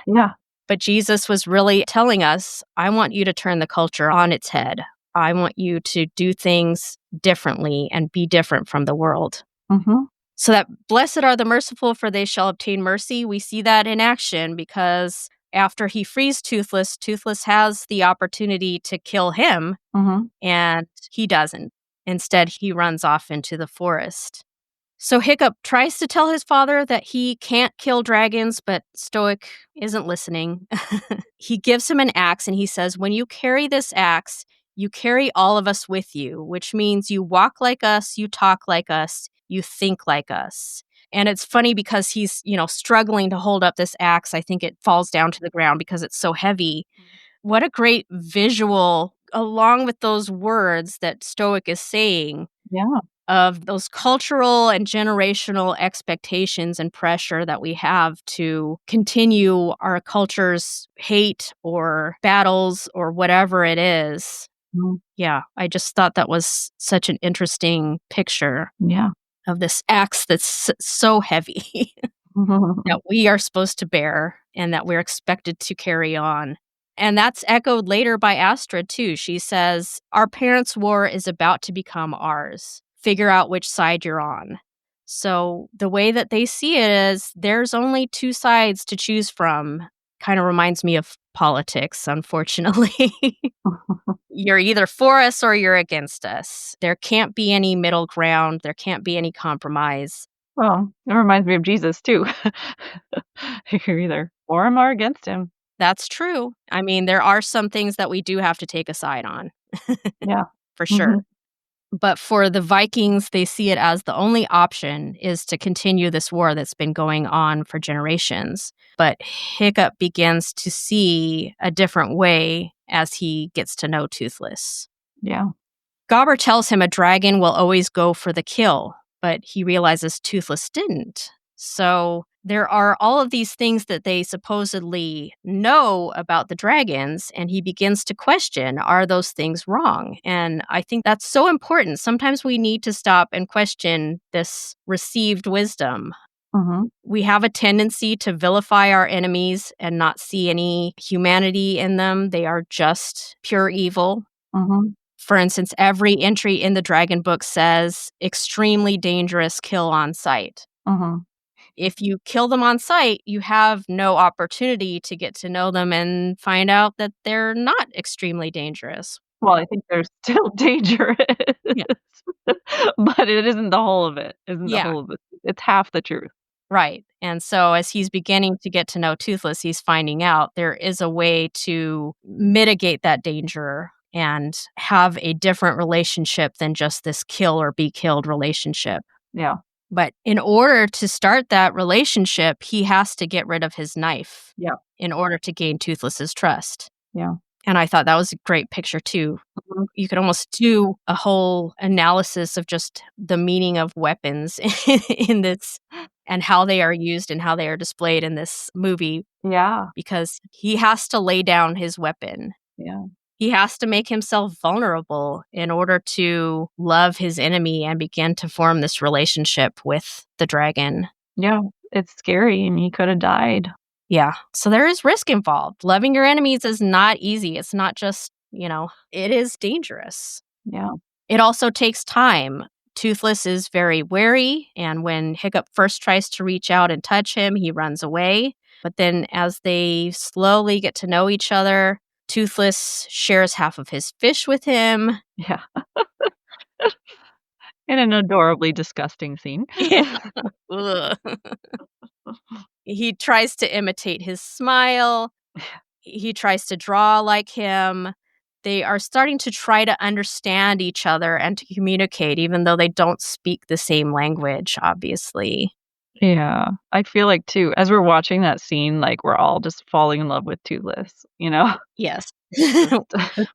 Yeah. But Jesus was really telling us, I want you to turn the culture on its head. I want you to do things differently and be different from the world. Mhm. So that blessed are the merciful, for they shall obtain mercy. We see that in action because after he frees Toothless, Toothless has the opportunity to kill him, Mhm. and he doesn't. Instead, he runs off into the forest. So Hiccup tries to tell his father that he can't kill dragons, but Stoic isn't listening. He gives him an axe and he says, when you carry this axe, you carry all of us with you, which means you walk like us, you talk like us, you think like us. And it's funny because he's, struggling to hold up this axe. I think it falls down to the ground because it's so heavy. What a great visual along with those words that Stoic is saying Yeah. of those cultural and generational expectations and pressure that we have to continue our culture's hate or battles or whatever it is. Mhm. Yeah, I just thought that was such an interesting picture Yeah. of this axe that's so heavy that we are supposed to bear and that we're expected to carry on. And that's echoed later by Astrid, too. She says, "Our parents' war is about to become ours. Figure out which side you're on." So the way that they see it is there's only two sides to choose from. Kind of reminds me of politics, unfortunately. You're either for us or you're against us. There can't be any middle ground. There can't be any compromise. Well, it reminds me of Jesus too. You're either for him or against him. That's true. I mean, there are some things that we do have to take a side on, Yeah. for sure. Mhm. But for the Vikings, they see it as the only option is to continue this war that's been going on for generations. But Hiccup begins to see a different way as he gets to know Toothless. Yeah. Gobber tells him a dragon will always go for the kill, but he realizes Toothless didn't. So there are all of these things that they supposedly know about the dragons, and he begins to question, are those things wrong? And I think that's so important. Sometimes we need to stop and question this received wisdom. Mhm. We have a tendency to vilify our enemies and not see any humanity in them. They are just pure evil. Mhm. For instance, every entry in the Dragon Book says extremely dangerous, kill on sight. Mhm. If you kill them on sight, you have no opportunity to get to know them and find out that they're not extremely dangerous. Well, I think they're still dangerous, Yeah. but it isn't the whole of it. Isn't the Yeah, whole of it. It's half the truth. right. And so as he's beginning to get to know Toothless, he's finding out there is a way to mitigate that danger and have a different relationship than just this kill or be killed relationship. Yeah. But in order to start that relationship, he has to get rid of his knife Yeah. in order to gain Toothless's trust. Yeah. And I thought that was a great picture too. Mhm. You could almost do a whole analysis of just the meaning of weapons in this and how they are used and how they are displayed in this movie Yeah. because he has to lay down his weapon. Yeah. He has to make himself vulnerable in order to love his enemy and begin to form this relationship with the dragon. Yeah. It's scary, and he could have died. Yeah. So there is risk involved. Loving your enemies is not easy. It's not just, it is dangerous. Yeah. It also takes time. Toothless is very wary, and when Hiccup first tries to reach out and touch him, he runs away. But then as they slowly get to know each other, Toothless shares half of his fish with him. Yeah. In an adorably disgusting scene. Yeah. Ugh. He tries to imitate his smile. He tries to draw like him. They are starting to try to understand each other and to communicate, even though they don't speak the same language, obviously. Yeah. I feel like too, as we're watching that scene, like, we're all just falling in love with Toothless, you know? Yes. Just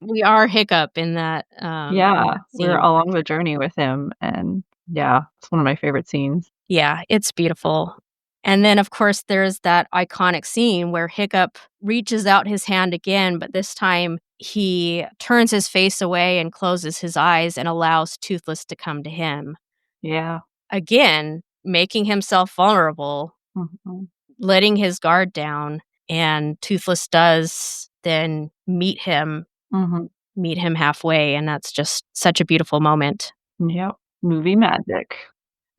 We are Hiccup in yeah, that we're scene. along the journey with him, and yeah, it's one of my favorite scenes. Yeah, it's beautiful. And then, of course, there's that iconic scene where Hiccup reaches out his hand again, but this time he turns his face away and closes his eyes and allows Toothless to come to him. Yeah. Again, making himself vulnerable, Mhm. letting his guard down, and Toothless does then Mhm. meet him halfway, and that's just such a beautiful moment. Yep. Movie magic.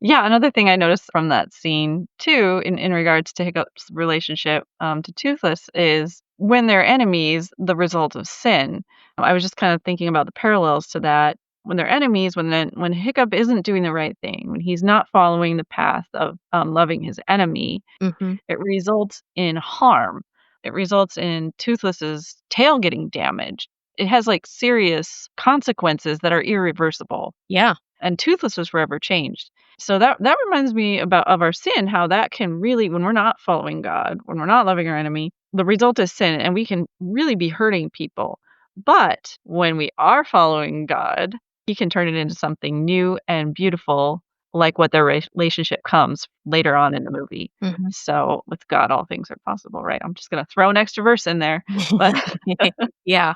Yeah, another thing I noticed from that scene too, in regards to Hiccup's relationship, to Toothless is when they're enemies, the result of sin. I was just kind of thinking about the parallels to that. When they're enemies, when Hiccup isn't doing the right thing, when he's not following the path of, loving his enemy, Mhm. it results in harm. It results in Toothless's tail getting damaged. It has, like, serious consequences that are irreversible, Yeah. and Toothless was forever changed. So that reminds me about of our sin, how that can really, when we're not following God, when we're not loving our enemy, the result is sin, and we can really be hurting people But when we are following God, he can turn it into something new and beautiful, like what their relationship comes later on in the movie. Mhm. So with God, all things are possible, right? I'm just gonna throw an extra verse in there, but Yeah.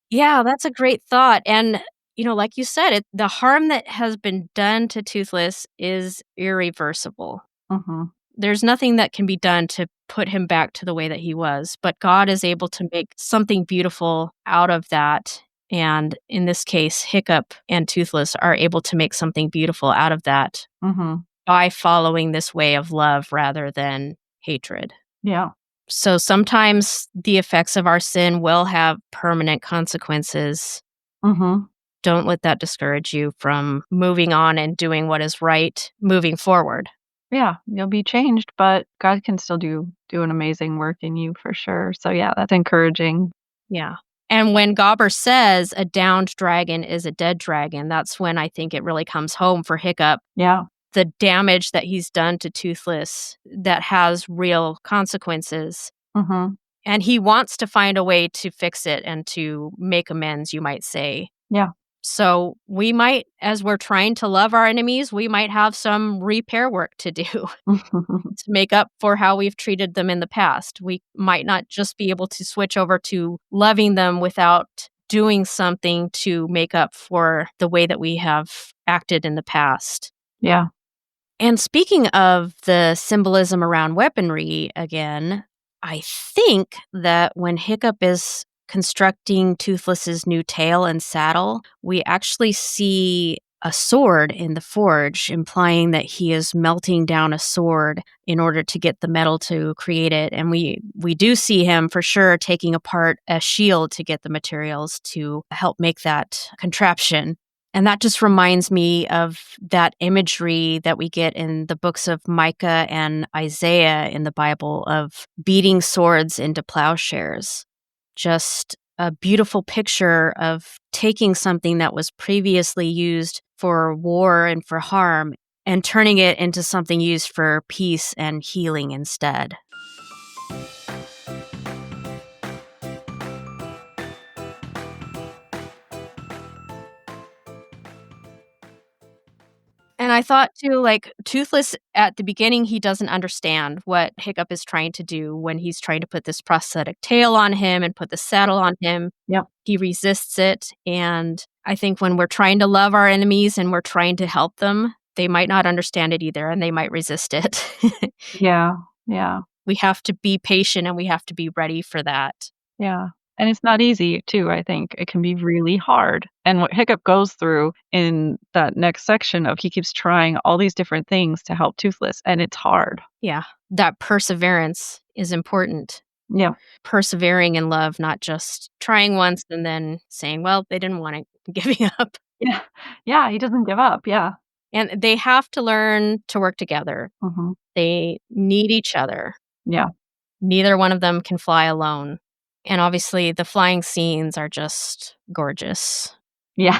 Yeah, that's a great thought, and, like you said, the harm that has been done to Toothless is irreversible. Mhm, There's nothing that can be done to put him back to the way that he was, but God is able to make something beautiful out of that, and in this case, Hiccup and Toothless are able to make something beautiful out of that mhm, by following this way of love rather than hatred. yeah, So sometimes the effects of our sin will have permanent consequences. mhm, Don't let that discourage you from moving on and doing what is right moving forward. yeah, you'll be changed, but God can still do an amazing work in you for sure. So yeah, that's encouraging. Yeah. And when Gobber says a downed dragon is a dead dragon, that's when I think it really comes home for Hiccup. Yeah, The damage that he's done to Toothless that has real consequences. mhm, And he wants to find a way to fix it and to make amends, you might say. yeah. So we might, as we're trying to love our enemies, we might have some repair work to do to make up for how we've treated them in the past. We might not just be able to switch over to loving them without doing something to make up for the way that we have acted in the past. Yeah, And speaking of the symbolism around weaponry again, I think that when Hiccup is constructing Toothless's new tail and saddle, we actually see a sword in the forge, implying that he is melting down a sword in order to get the metal to create it. And we do see him for sure taking apart a shield to get the materials to help make that contraption. And that just reminds me of that imagery that we get in the books of Micah and Isaiah in the Bible of beating swords into plowshares. Just a beautiful picture of taking something that was previously used for war and for harm and turning it into something used for peace and healing instead. And I thought too, like, Toothless at the beginning, he doesn't understand what Hiccup is trying to do when he's trying to put this prosthetic tail on him and put the saddle on him. yep, He resists it, and I think when we're trying to love our enemies and we're trying to help them, they might not understand it either, and they might resist it. yeah, yeah. We have to be patient, and we have to be ready for that. Yeah, and it's not easy too, I think. It can be really hard, and what Hiccup goes through in that next section of he keeps trying all these different things to help Toothless, and it's hard. Yeah, that perseverance is important. Yeah. Persevering in love, not just trying once and then saying, "Well, they didn't want it," giving up. Yeah. Yeah, he doesn't give up, yeah. And they have to learn to work together. Mhm. They need each other. Yeah. Neither one of them can fly alone. And obviously, the flying scenes are just gorgeous. Yeah.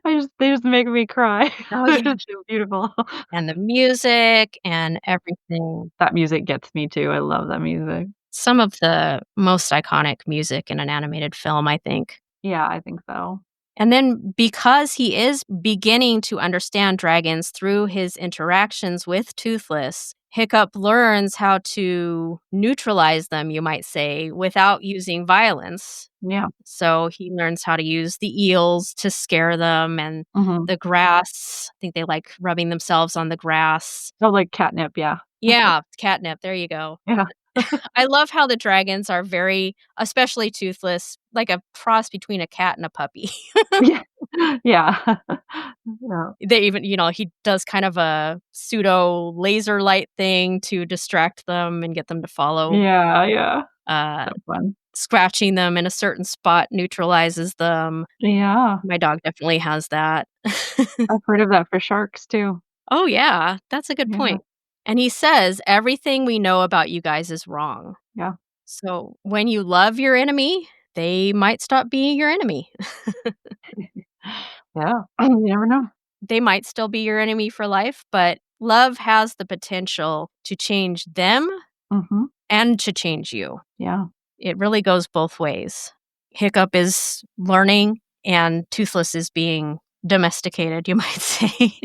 They just make me cry. Oh, They're yeah. so beautiful. And the music and everything. That music gets me too, I love that music. Some of the most iconic music in an animated film, I think. Yeah, I think so. And then because he is beginning to understand dragons through his interactions with Toothless, Hiccup learns how to neutralize them, you might say, without using violence. Yeah. So he learns how to use the eels to scare them and Mhm. the grass. I think they like rubbing themselves on the grass. Oh, like catnip, yeah. Yeah, catnip. There you go. Yeah. I love how the dragons are very, especially Toothless, like a cross between a cat and a puppy. Yeah. Yeah. Yeah. They even, he does kind of a pseudo laser light thing to distract them and get them to follow. Yeah, yeah. Uh, So fun. Scratching them in a certain spot neutralizes them. Yeah. My dog definitely has that. I've heard of that for sharks too. Oh, yeah, that's a good Yeah, point. And he says, everything we know about you guys is wrong. yeah. So when you love your enemy, they might stop being your enemy. Yeah. You never know. They might still be your enemy for life, but love has the potential to change them Mhm. and to change you. Yeah. It really goes both ways. Hiccup is learning and Toothless is being domesticated, you might say.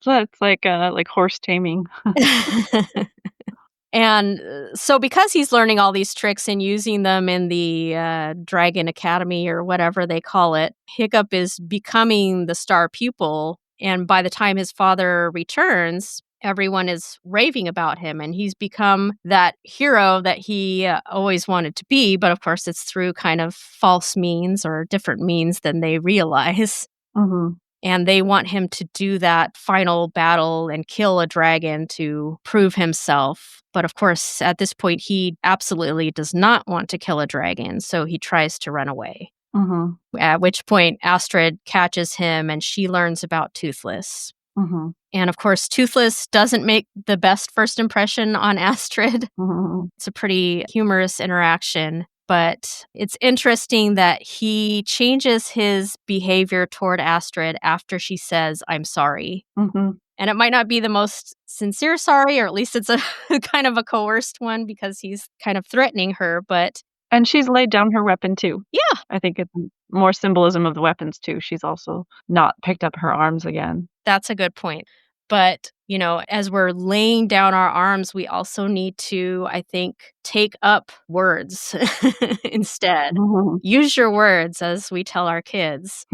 So it's like horse taming. And so because he's learning all these tricks and using them in the Dragon Academy or whatever they call it, Hiccup is becoming the star pupil. And by the time his father returns, everyone is raving about him. And he's become that hero that he always wanted to be. But of course, it's through kind of false means or different means than they realize. Mhm. And they want him to do that final battle and kill a dragon to prove himself. But of course, at this point, he absolutely does not want to kill a dragon, so he tries to run away. Mhm. At which point, Astrid catches him and she learns about Toothless. Mhm. And of course, Toothless doesn't make the best first impression on Astrid. Mhm. It's a pretty humorous interaction. But it's interesting that he changes his behavior toward Astrid after she says, "I'm sorry." Mhm. And it might not be the most sincere sorry, or at least it's a kind of a coerced one because he's kind of threatening her. But And she's laid down her weapon too. yeah, I think it's more symbolism of the weapons too. She's also not picked up her arms again. that's a good point. But, as we're laying down our arms, we also need to, I think, take up words instead. Mhm. Use your words, as we tell our kids.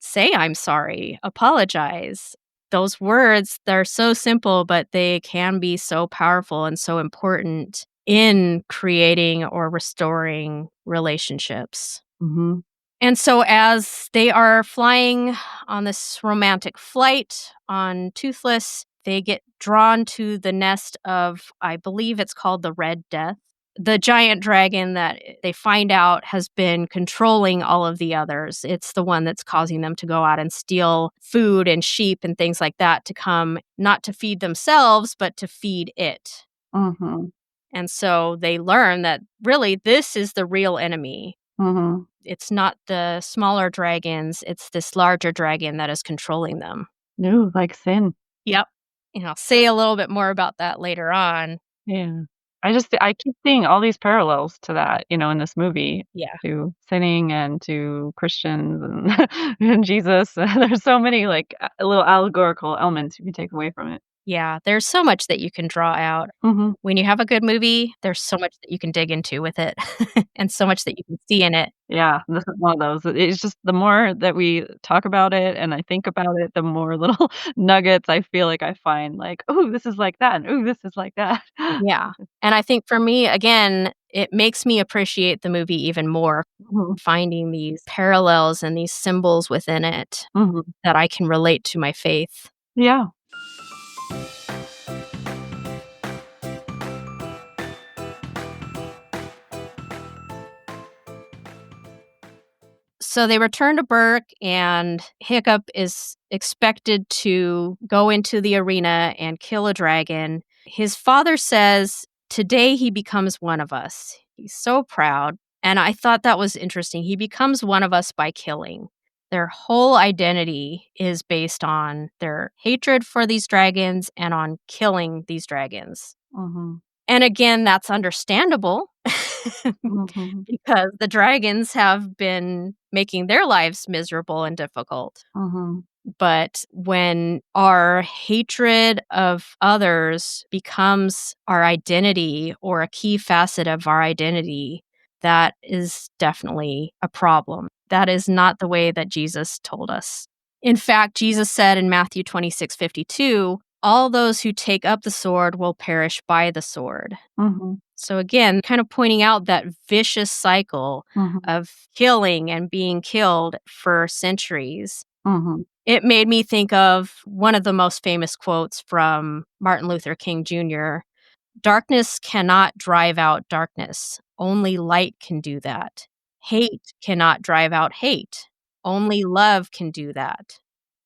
Say, "I'm sorry," apologize. Those words, they're so simple, but they can be so powerful and so important in creating or restoring relationships. Mhm. And so, as they are flying on this romantic flight on Toothless, they get drawn to the nest of, I believe it's called the Red Death, the giant dragon that they find out has been controlling all of the others. It's the one that's causing them to go out and steal food and sheep and things like that to come, not to feed themselves, but to feed it. Mhm. And so they learn that really this is the real enemy. Mhm. It's not the smaller dragons, it's this larger dragon that is controlling them. Ooh, like sin. Yep. I'll say a little bit more about that later on. Yeah. I keep seeing all these parallels to that, in this movie, Yeah. to sinning and to Christians and and Jesus. There's so many, like, little allegorical elements you can take away from it. Yeah, there's so much that you can draw out. Mhm. When you have a good movie, there's so much that you can dig into with it and so much that you can see in it. Yeah, this is one of those. It's just the more that we talk about it and I think about it, the more little nuggets I feel like I find, like, "Ooh, this is like that," and, "Ooh, this is like that." Yeah. And I think for me, again, it makes me appreciate the movie even more, Mhm. finding these parallels and these symbols within it Mhm. that I can relate to my faith. Yeah. So they return to Berk, and Hiccup is expected to go into the arena and kill a dragon. His father says, "Today he becomes one of us." He's so proud. And I thought that was interesting. He becomes one of us by killing. Their whole identity is based on their hatred for these dragons and on killing these dragons. Mhm. And again, that's understandable Mhm. because the dragons have been making their lives miserable and difficult. Mhm. But when our hatred of others becomes our identity or a key facet of our identity, that is definitely a problem. That is not the way that Jesus told us. In fact, Jesus said in Matthew 26:52, "All those who take up the sword will perish by the sword." Mhm. So again, kind of pointing out that vicious cycle Mhm. of killing and being killed for centuries. Mhm. It made me think of one of the most famous quotes from Martin Luther King Jr. "Darkness cannot drive out darkness. Only light can do that. Hate cannot drive out hate. Only love can do that.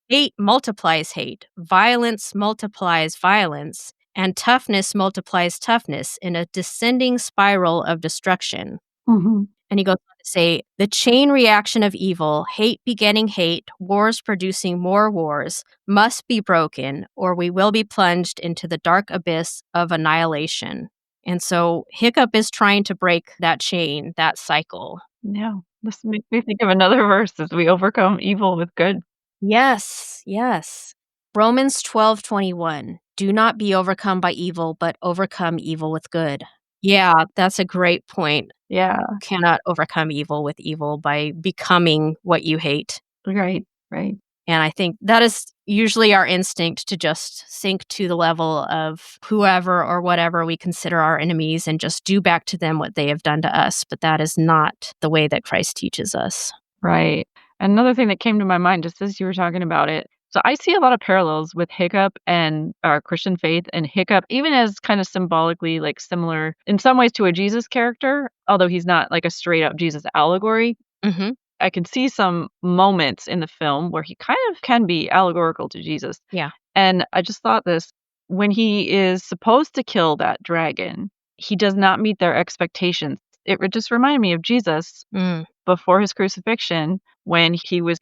Hate multiplies hate. Violence multiplies violence. And toughness multiplies toughness in a descending spiral of destruction." Mhm. And he goes on to say, "The chain reaction of evil, hate begetting hate, wars producing more wars, must be broken, or we will be plunged into the dark abyss of annihilation." And so Hiccup is trying to break that chain, that cycle. Yeah. This makes me think of another verse as we overcome evil with good. Yes, yes. Romans 12:21. Do not be overcome by evil, but overcome evil with good. Yeah, that's a great point. Yeah. Cannot overcome evil by becoming what you hate. Right. Right. And I think that is usually our instinct to just sink to the level of whoever or whatever we consider our enemies and just do back to them what they have done to us. But that is not the way that Christ teaches us. Right. Another thing that came to my mind just as you were talking about it. So I see a lot of parallels with Hiccup and our Christian faith and Hiccup, even as kind of symbolically like similar in some ways to a Jesus character, although he's not like a straight up Jesus allegory. Hmm. I can see some moments in the film where he kind of can be allegorical to Jesus. Yeah. And I just thought this when he is supposed to kill that dragon, he does not meet their expectations. It just reminded me of Jesus Mm, before his crucifixion when he was,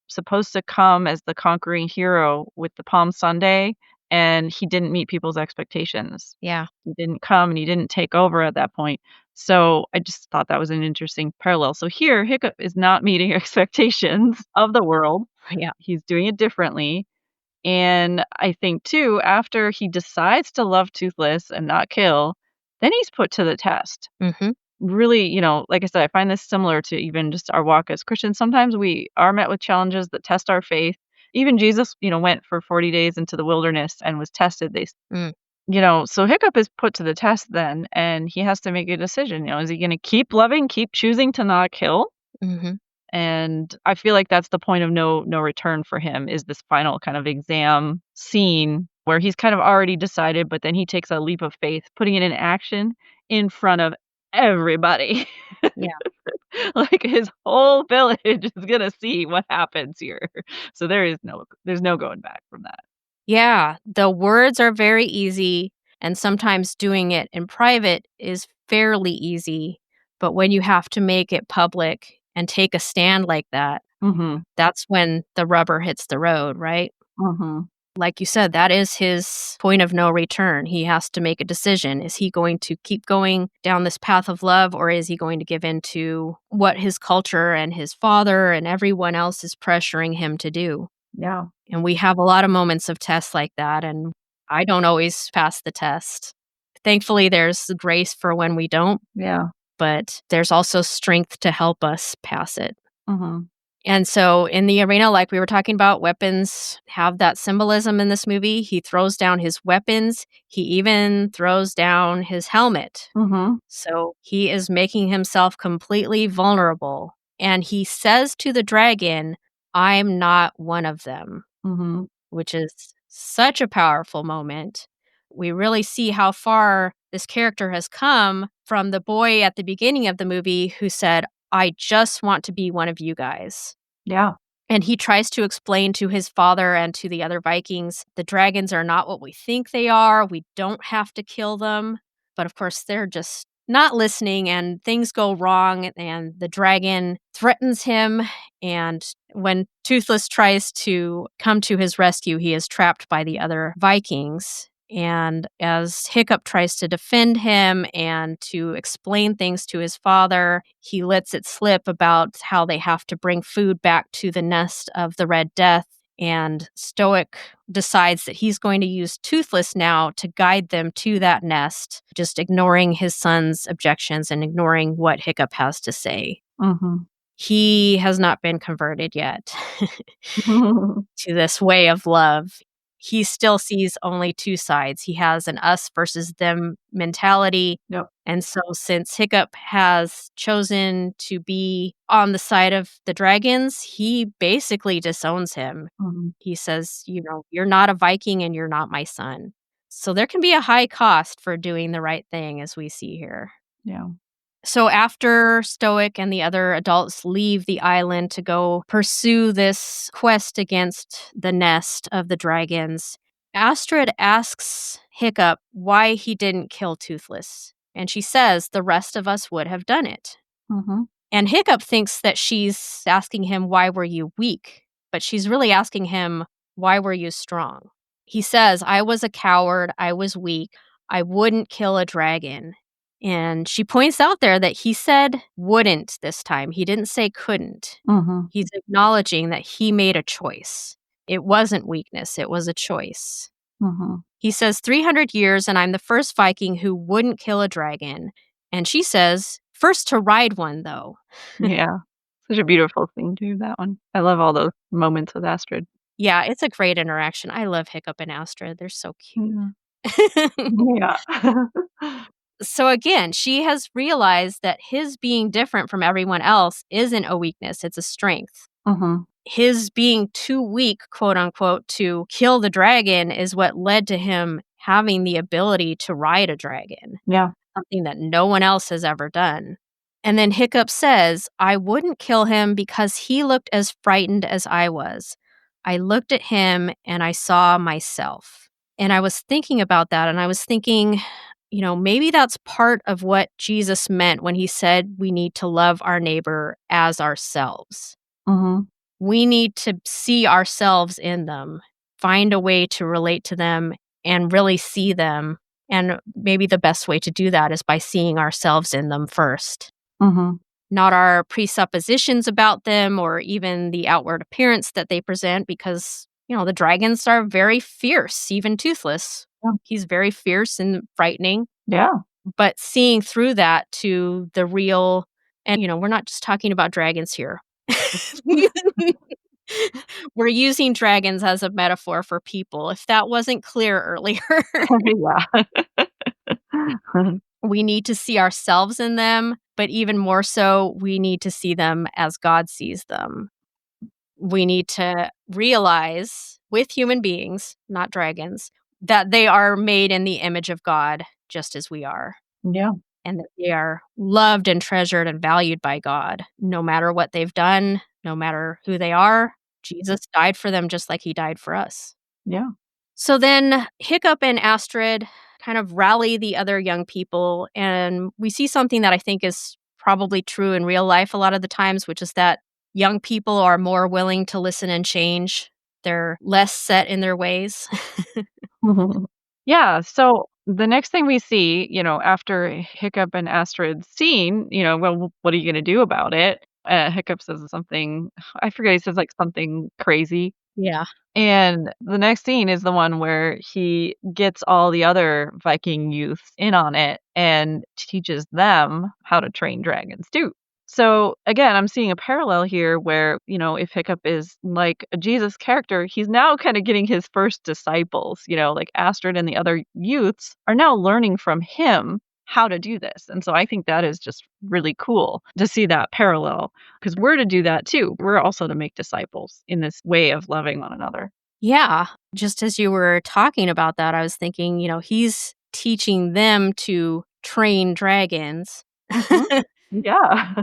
supposed to come as the conquering hero with the Palm Sunday, and he didn't meet people's expectations. yeah. He didn't come and he didn't take over at that point. So I just thought that was an interesting parallel. So here, Hiccup is not meeting expectations of the world. Yeah. He's doing it differently. And I think too, after he decides to love Toothless and not kill, then he's put to the test. Hmm. Really, like I said, I find this similar to even just our walk as Christians. Sometimes we are met with challenges that test our faith. Even Jesus, went for 40 days into the wilderness and was tested. Mm, So Hiccup is put to the test then, and he has to make a decision. Is he going to keep loving, keep choosing to not kill? hmm. And I feel like that's the point of no return for him is this final kind of exam scene where he's kind of already decided, but then he takes a leap of faith, putting it in action in front of everybody. Yeah. Like his whole village is gonna see what happens here. So there's no going back from that. Yeah. The words are very easy, and sometimes doing it in private is fairly easy. But when you have to make it public and take a stand like that, Mhm. that's when the rubber hits the road, right? Mhm. Like you said, that is his point of no return. He has to make a decision. Is he going to keep going down this path of love, or is he going to give in to what his culture and his father and everyone else is pressuring him to do? Yeah. And we have a lot of moments of tests like that, and I don't always pass the test. Thankfully, there's grace for when we don't, Yeah. but there's also strength to help us pass it. Mhm. And so in the arena, like we were talking about, weapons have that symbolism in this movie. He throws down his weapons. He even throws down his helmet. Mhm. So he is making himself completely vulnerable. And he says to the dragon, I'm not one of them, Mhm. which is such a powerful moment. We really see how far this character has come from the boy at the beginning of the movie who said, I just want to be one of you guys. Yeah. And he tries to explain to his father and to the other Vikings, the dragons are not what we think they are. We don't have to kill them. But of course, they're just not listening, and things go wrong. And the dragon threatens him. And when Toothless tries to come to his rescue, he is trapped by the other Vikings. And as Hiccup tries to defend him and to explain things to his father, he lets it slip about how they have to bring food back to the nest of the Red Death. And Stoic decides that he's going to use Toothless now to guide them to that nest, just ignoring his son's objections and ignoring what Hiccup has to say. Mhm. He has not been converted yet Mhm. to this way of love. He still sees only two sides. He has an us versus them mentality. Yep. And so, since Hiccup has chosen to be on the side of the dragons, he basically disowns him. Mhm. He says, you're not a Viking and you're not my son. So, there can be a high cost for doing the right thing, as we see here. Yeah. So after Stoic and the other adults leave the island to go pursue this quest against the nest of the dragons, Astrid asks Hiccup why he didn't kill Toothless. And she says the rest of us would have done it. Mhm. And Hiccup thinks that she's asking him, why were you weak? But she's really asking him, why were you strong? He says, I was a coward. I was weak. I wouldn't kill a dragon. And she points out there that he said wouldn't this time. He didn't say couldn't. Mhm. He's acknowledging that he made a choice. It wasn't weakness, it was a choice. Mhm. He says 300 years and I'm the first Viking who wouldn't kill a dragon. And she says, first to ride one though. Yeah. Such a beautiful scene too, that one. I love all those moments with Astrid. Yeah, it's a great interaction. I love Hiccup and Astrid. They're so cute. Yeah. Yeah. So again, she has realized that his being different from everyone else isn't a weakness, it's a strength. Mhm. His being too weak, quote unquote, to kill the dragon is what led to him having the ability to ride a dragon, Yeah. something that no one else has ever done. And then Hiccup says, I wouldn't kill him because he looked as frightened as I was. I looked at him and I saw myself. And I was thinking about that and I was thinking, maybe that's part of what Jesus meant when he said we need to love our neighbor as ourselves. Mhm. We need to see ourselves in them, find a way to relate to them and really see them. And maybe the best way to do that is by seeing ourselves in them first. Mhm. Not our presuppositions about them or even the outward appearance that they present, because, the dragons are very fierce, even Toothless. Yeah. He's very fierce and frightening, Yeah. but seeing through that to the real, and, we're not just talking about dragons here. We're using dragons as a metaphor for people, if that wasn't clear earlier. Yeah. We need to see ourselves in them, but even more so, we need to see them as God sees them. We need to realize with human beings, not dragons, that they are made in the image of God just as we are, Yeah. and that they are loved and treasured and valued by God, no matter what they've done, no matter who they are. Jesus died for them just like he died for us. Yeah. So then Hiccup and Astrid kind of rally the other young people, and we see something that I think is probably true in real life a lot of the times, which is that young people are more willing to listen and change. They're less set in their ways. Yeah, so the next thing we see, after Hiccup and Astrid's scene, well, what are you gonna do about it? Hiccup says something, I forget, he says, like, something crazy, Yeah. and the next scene is the one where he gets all the other Viking youths in on it and teaches them how to train dragons too. So again, I'm seeing a parallel here where, if Hiccup is like a Jesus character, he's now kind of getting his first disciples, like Astrid and the other youths are now learning from him how to do this. And so I think that is just really cool to see that parallel, because we're to do that too. We're also to make disciples in this way of loving one another. Yeah. Just as you were talking about that, I was thinking, he's teaching them to train dragons. Mhm. Yeah.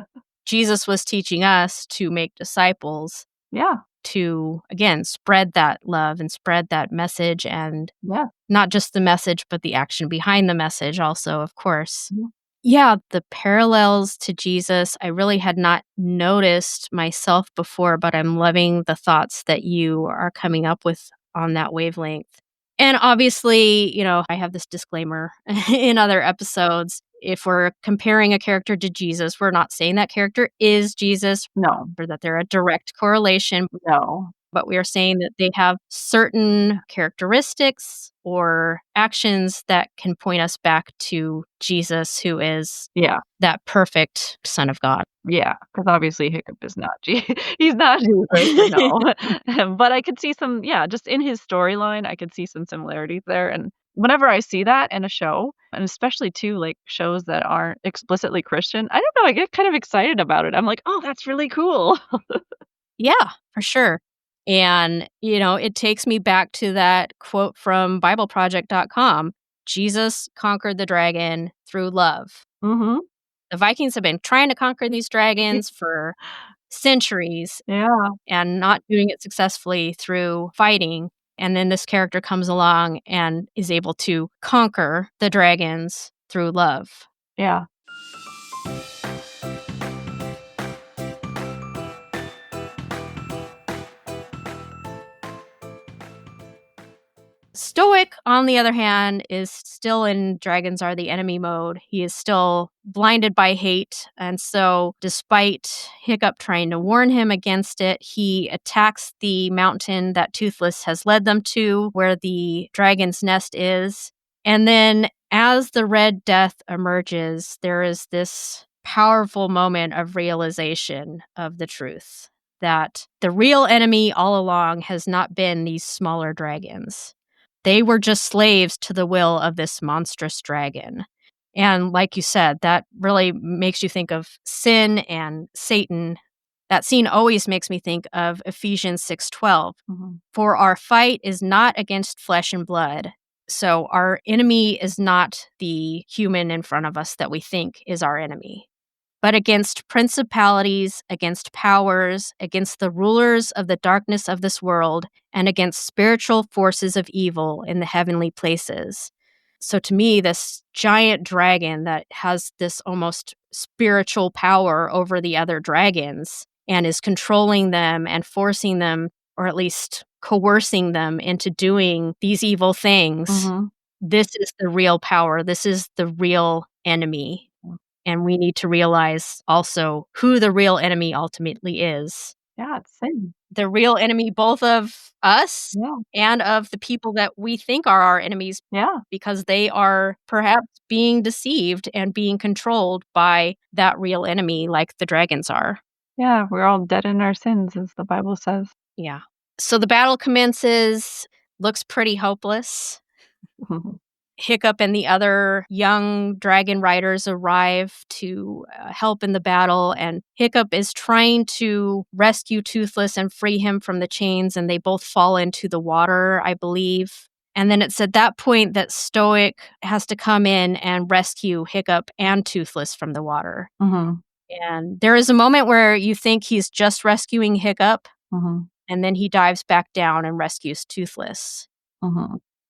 Jesus was teaching us to make disciples, Yeah. to, again, spread that love and spread that message, and Yeah. not just the message, but the action behind the message also, of course. Yeah. Yeah, the parallels to Jesus, I really had not noticed myself before, but I'm loving the thoughts that you are coming up with on that wavelength. And obviously, I have this disclaimer in other episodes. If we're comparing a character to Jesus, we're not saying that character is Jesus No. or that they're a direct correlation, No. but we are saying that they have certain characteristics or actions that can point us back to Jesus, who is Yeah. that perfect Son of God. Yeah, because obviously Hiccup is not he's not Jesus, no. But I could see some, yeah, just in his storyline, I could see some similarities there, and whenever I see that in a show, and especially too, like, shows that aren't explicitly Christian, I don't know, I get kind of excited about it. I'm like, "Oh, that's really cool." Yeah, for sure. And, it takes me back to that quote from BibleProject.com. Jesus conquered the dragon through love. Mhm. The Vikings have been trying to conquer these dragons for centuries Yeah, and not doing it successfully through fighting. And then this character comes along and is able to conquer the dragons through love. yeah. Stoic, on the other hand, is still in dragons are the enemy mode. He is still blinded by hate. And so, despite Hiccup trying to warn him against it, he attacks the mountain that Toothless has led them to, where the dragon's nest is. And then, as the Red Death emerges, there is this powerful moment of realization of the truth that the real enemy all along has not been these smaller dragons. They were just slaves to the will of this monstrous dragon. And like you said, that really makes you think of sin and Satan. That scene always makes me think of Ephesians 6:12. For our fight is not against flesh and blood. So our enemy is not the human in front of us that we think is our enemy, but against principalities, against powers, against the rulers of the darkness of this world, and against spiritual forces of evil in the heavenly places. So to me, this giant dragon that has this almost spiritual power over the other dragons and is controlling them and forcing them, or at least coercing them into doing these evil things, this is the real power. This is the real enemy. And we need to realize also who the real enemy ultimately is. Yeah, it's sin. The real enemy both of us Yeah. and of the people that we think are our enemies, Yeah. because they are perhaps being deceived and being controlled by that real enemy like the dragons are. Yeah, we're all dead in our sins, as the Bible says. Yeah. So the battle commences, looks pretty hopeless. Hiccup and the other young dragon riders arrive to help in the battle, and Hiccup is trying to rescue Toothless and free him from the chains, and they both fall into the water, I believe. And then it's at that point that Stoic has to come in and rescue Hiccup and Toothless from the water. And there is a moment where you think he's just rescuing Hiccup, and then he dives back down and rescues Toothless.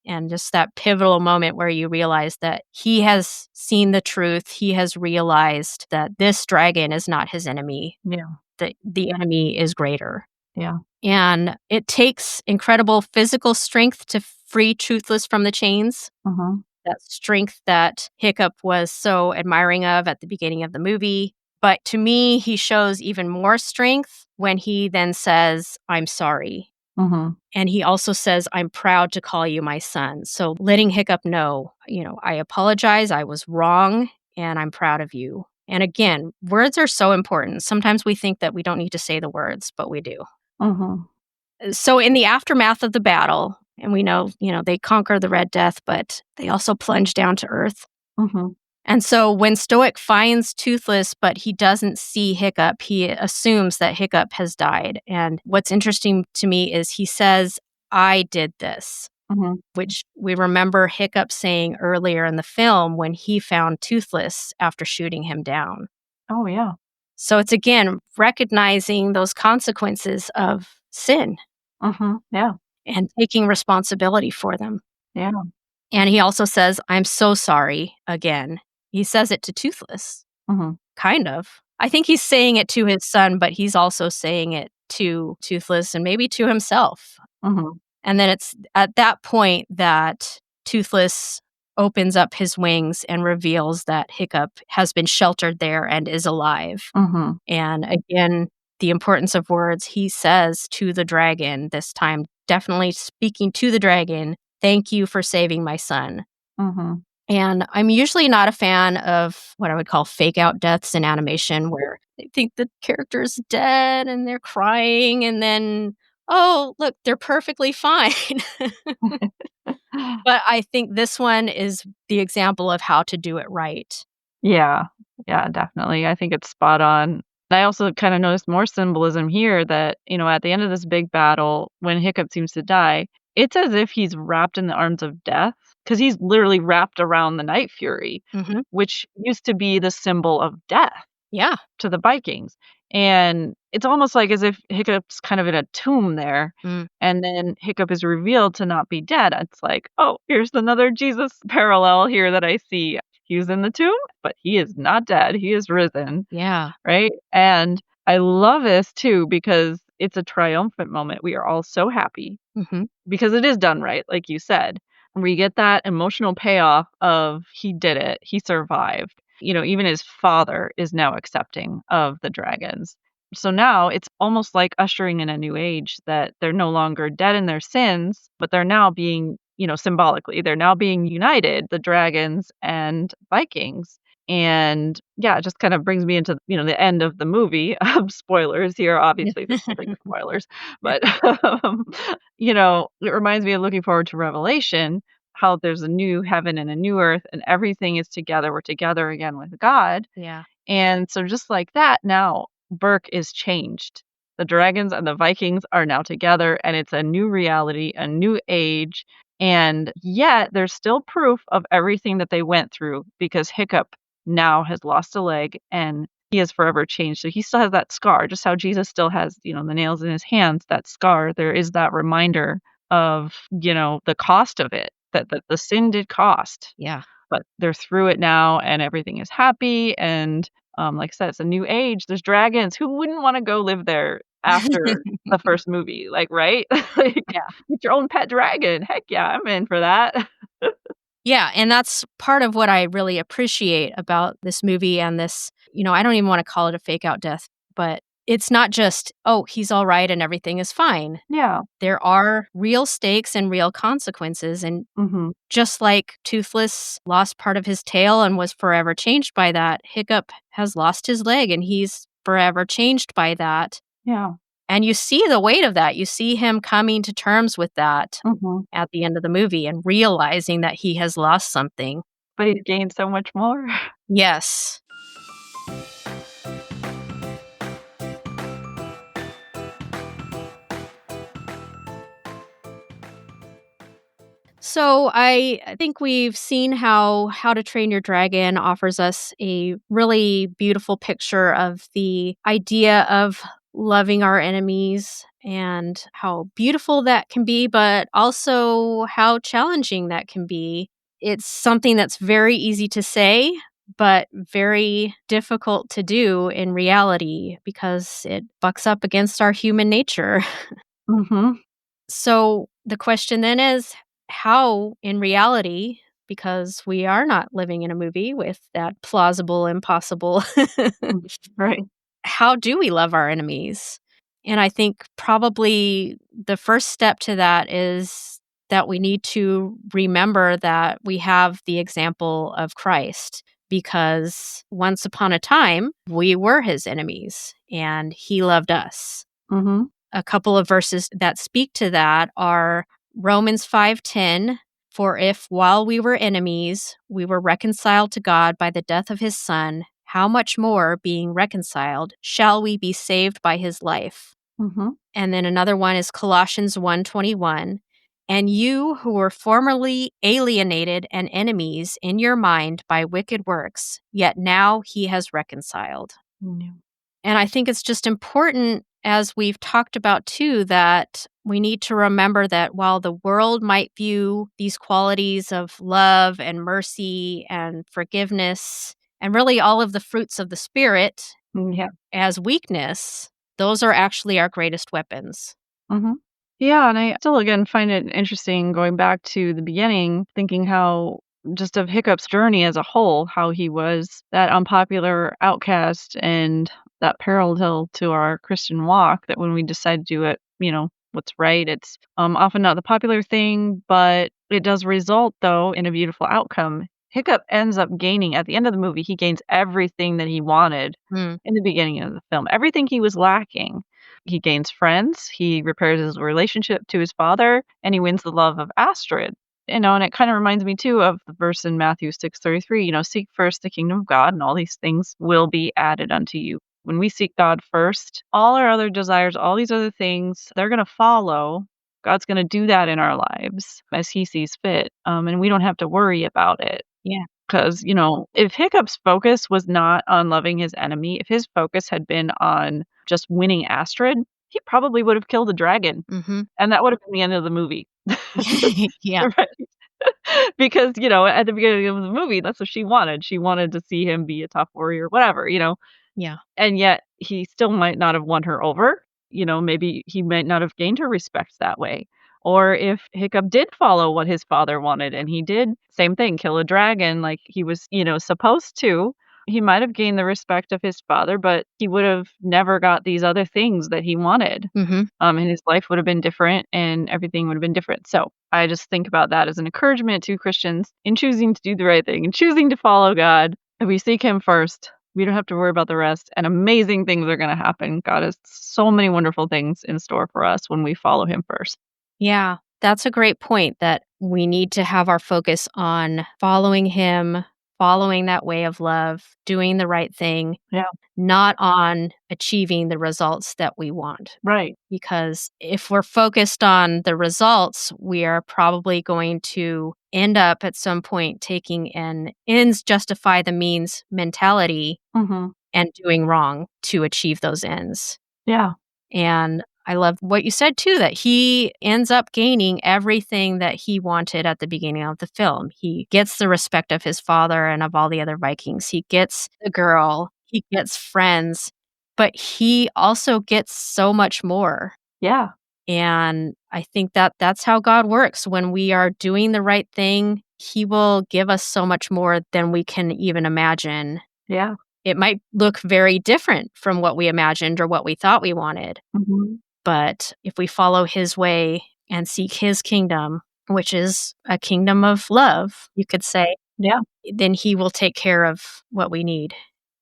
And just that pivotal moment where you realize that he has seen the truth. He has realized that this dragon is not his enemy. Yeah. The enemy is greater. Yeah. And it takes incredible physical strength to free Toothless from the chains. That strength that Hiccup was so admiring of at the beginning of the movie. But to me, he shows even more strength when he then says, "I'm sorry." And he also says, "I'm proud to call you my son." So letting Hiccup know, I apologize, I was wrong, and I'm proud of you. And again, words are so important. Sometimes we think that we don't need to say the words, but we do. So in the aftermath of the battle, and we know, they conquer the Red Death, but they also plunge down to earth. And so when Stoic finds Toothless, but he doesn't see Hiccup, he assumes that Hiccup has died. And what's interesting to me is he says, "I did this," which we remember Hiccup saying earlier in the film when he found Toothless after shooting him down. Oh, yeah. So it's again recognizing those consequences of sin Yeah. and taking responsibility for them. Yeah. And he also says, "I'm so sorry," again. He says it to Toothless, kind of. I think he's saying it to his son, but he's also saying it to Toothless and maybe to himself. And then it's at that point that Toothless opens up his wings and reveals that Hiccup has been sheltered there and is alive. And again, the importance of words, he says to the dragon, this time definitely speaking to the dragon, "Thank you for saving my son." And I'm usually not a fan of what I would call fake out deaths in animation, where they think the character's dead and they're crying, and then, oh, look, they're perfectly fine. But I think this one is the example of how to do it right. Yeah. Yeah, definitely. I think it's spot on. I also kind of noticed more symbolism here that, at the end of this big battle, when Hiccup seems to die, it's as if he's wrapped in the arms of death, because he's literally wrapped around the Night Fury, which used to be the symbol of death Yeah. to the Vikings. And it's almost like as if Hiccup's kind of in a tomb there. And then Hiccup is revealed to not be dead. It's like, oh, here's another Jesus parallel here that I see. He was in the tomb, but he is not dead. He is risen. Yeah. Right? And I love this too, because it's a triumphant moment. We are all so happy Mhm. because it is done right, like you said. We get that emotional payoff of he did it, he survived. Even his father is now accepting of the dragons. So now it's almost like ushering in a new age that they're no longer dead in their sins, but they're now being, symbolically, they're now being united, the dragons and Vikings. And yeah, it just kind of brings me into, the end of the movie. Spoilers here. Obviously, this whole thing is spoilers. But, it reminds me of looking forward to Revelation, how there's a new heaven and a new earth, and everything is together. We're together again with God. Yeah. And so just like that, now Berk is changed. The dragons and the Vikings are now together, and it's a new reality, a new age. And yet there's still proof of everything that they went through because Hiccup now has lost a leg and he is forever changed. So he still has that scar, just how Jesus still has, the nails in his hands, that scar. There is that reminder of, the cost of it, that the sin did cost. Yeah. But they're through it now and everything is happy. And like I said, it's a new age. There's dragons. Who wouldn't want to go live there after the first movie? Like, right? Like, Yeah. get your own pet dragon. Heck yeah, I'm in for that. Yeah, and that's part of what I really appreciate about this movie and this, I don't even wanna call it a fake out death, but it's not just, "Oh, he's alright and everything is fine." Yeah. There are real stakes and real consequences, and Mhm. just like Toothless lost part of his tail and was forever changed by that, Hiccup has lost his leg and he's forever changed by that. Yeah. And you see the weight of that. You see him coming to terms with that Mhm. at the end of the movie and realizing that he has lost something. But he's gained so much more. Yes. So I think we've seen how to Train Your Dragon offers us a really beautiful picture of the idea of loving our enemies and how beautiful that can be, but also how challenging that can be. It's something that's very easy to say, but very difficult to do in reality because it bucks up against our human nature. Mhm. So the question then is how, in reality, because we are not living in a movie with that plausible impossible, Mm. Right. how do we love our enemies? And I think probably the first step to that is that we need to remember that we have the example of Christ because once upon a time we were his enemies and he loved us. Mhm. A couple of verses that speak to that are Romans 5:10, "For if while we were enemies, we were reconciled to God by the death of his son, how much more, being reconciled, shall we be saved by his life?" Mhm. And then another one is Colossians 1:21, "And you who were formerly alienated and enemies in your mind by wicked works, yet now he has reconciled." Yeah. And I think it's just important, as we've talked about too, that we need to remember that while the world might view these qualities of love and mercy and forgiveness and really all of the fruits of the Spirit Yeah. as weakness, those are actually our greatest weapons. Mhm. Yeah, and I still again find it interesting going back to the beginning, thinking how just of Hiccup's journey as a whole, how he was that unpopular outcast and that parallel to our Christian walk, that when we decide to do it, what's right, it's often not the popular thing, but it does result though in a beautiful outcome. Hiccup ends up gaining at the end of the movie, he gains everything that he wanted Mm. in the beginning of the film, everything he was lacking. He gains friends, he repairs his relationship to his father, and he wins the love of Astrid. And it kind of reminds me too of the verse in Matthew 6:33, seek first the kingdom of God and all these things will be added unto you. When we seek God first, all our other desires, all these other things, they're going to follow. God's going to do that in our lives as he sees fit. And we don't have to worry about it. Yeah. Because, if Hiccup's focus was not on loving his enemy, if his focus had been on just winning Astrid, he probably would have killed a dragon, Mhm. and that would have been the end of the movie. Yeah. Right? Because, at the beginning of the movie, that's what she wanted. She wanted to see him be a tough warrior, whatever, Yeah. and yet he still might not have won her over, maybe he might not have gained her respect that way. Or if Hiccup did follow what his father wanted and he did, same thing, kill a dragon like he was, supposed to, he might have gained the respect of his father, but he would have never got these other things that he wanted. Mhm. And his life would have been different and everything would have been different. So I just think about that as an encouragement to Christians in choosing to do the right thing and choosing to follow God. If we seek him first, we don't have to worry about the rest, and amazing things are going to happen. God has so many wonderful things in store for us when we follow him first. Yeah, that's a great point that we need to have our focus on following him, following that way of love, doing the right thing, Yeah. not on achieving the results that we want. Right. Because if we're focused on the results, we are probably going to end up at some point taking an ends justify the means mentality Mhm. and doing wrong to achieve those ends. Yeah. And I love what you said too, that he ends up gaining everything that he wanted at the beginning of the film. He gets the respect of his father and of all the other Vikings. He gets the girl, he gets friends, but he also gets so much more. Yeah. And I think that that's how God works. When we are doing the right thing, he will give us so much more than we can even imagine. Yeah. It might look very different from what we imagined or what we thought we wanted. Mhm. But if we follow his way and seek his kingdom, which is a kingdom of love, you could say, Yeah. then he will take care of what we need.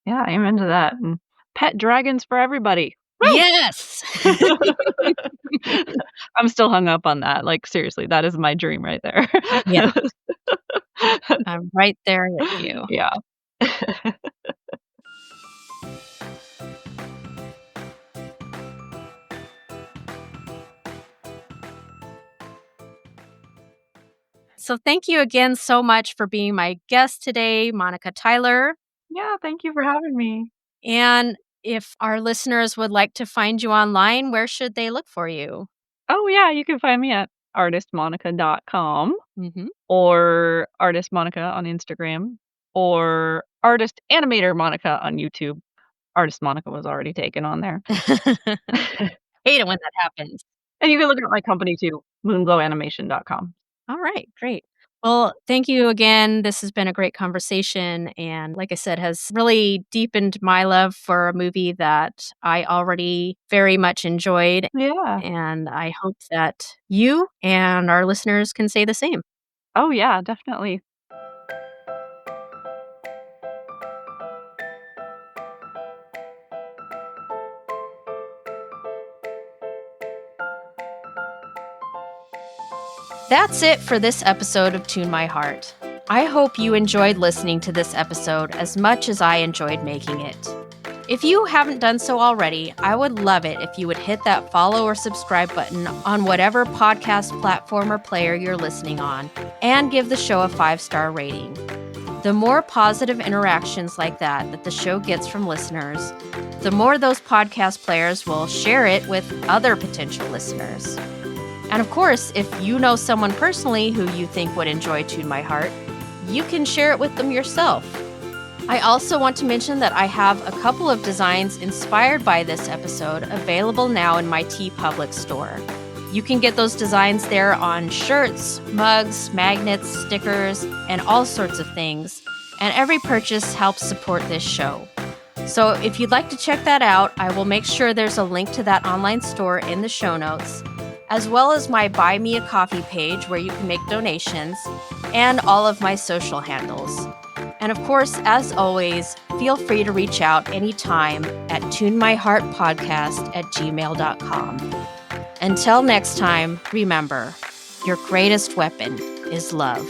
Yeah, amen to that. And pet dragons for everybody. Woo! Yes. I'm still hung up on that. Like, seriously, that is my dream right there. Yeah. I'm right there with you. Yeah. So thank you again so much for being my guest today, Monica Theiler. Yeah, thank you for having me. And if our listeners would like to find you online, where should they look for you? Oh, yeah, you can find me at artistmonica.com Mm-hmm. or Artist Monica on Instagram or Artist Animator Monica on YouTube. Artist Monica was already taken on there. Hate it when that happens. And you can look at my company too, moonglowanimation.com. All right, great. Well, thank you again. This has been a great conversation. And like I said, has really deepened my love for a movie that I already very much enjoyed. Yeah. And I hope that you and our listeners can say the same. Oh, yeah, definitely. That's it for this episode of Toon My Heart. I hope you enjoyed listening to this episode as much as I enjoyed making it. If you haven't done so already, I would love it if you would hit that follow or subscribe button on whatever podcast platform or player you're listening on, and give the show a 5-star rating. The more positive interactions like that the show gets from listeners, the more those podcast players will share it with other potential listeners. And of course, if you know someone personally who you think would enjoy Toon My Heart, you can share it with them yourself. I also want to mention that I have a couple of designs inspired by this episode available now in my TeePublic store. You can get those designs there on shirts, mugs, magnets, stickers, and all sorts of things. And every purchase helps support this show. So if you'd like to check that out, I will make sure there's a link to that online store in the show notes, as well as my Buy Me a Coffee page where you can make donations, and all of my social handles. And of course, as always, feel free to reach out anytime at tunmyheartpodcast@gmail.com. Until next time, remember, your greatest weapon is love.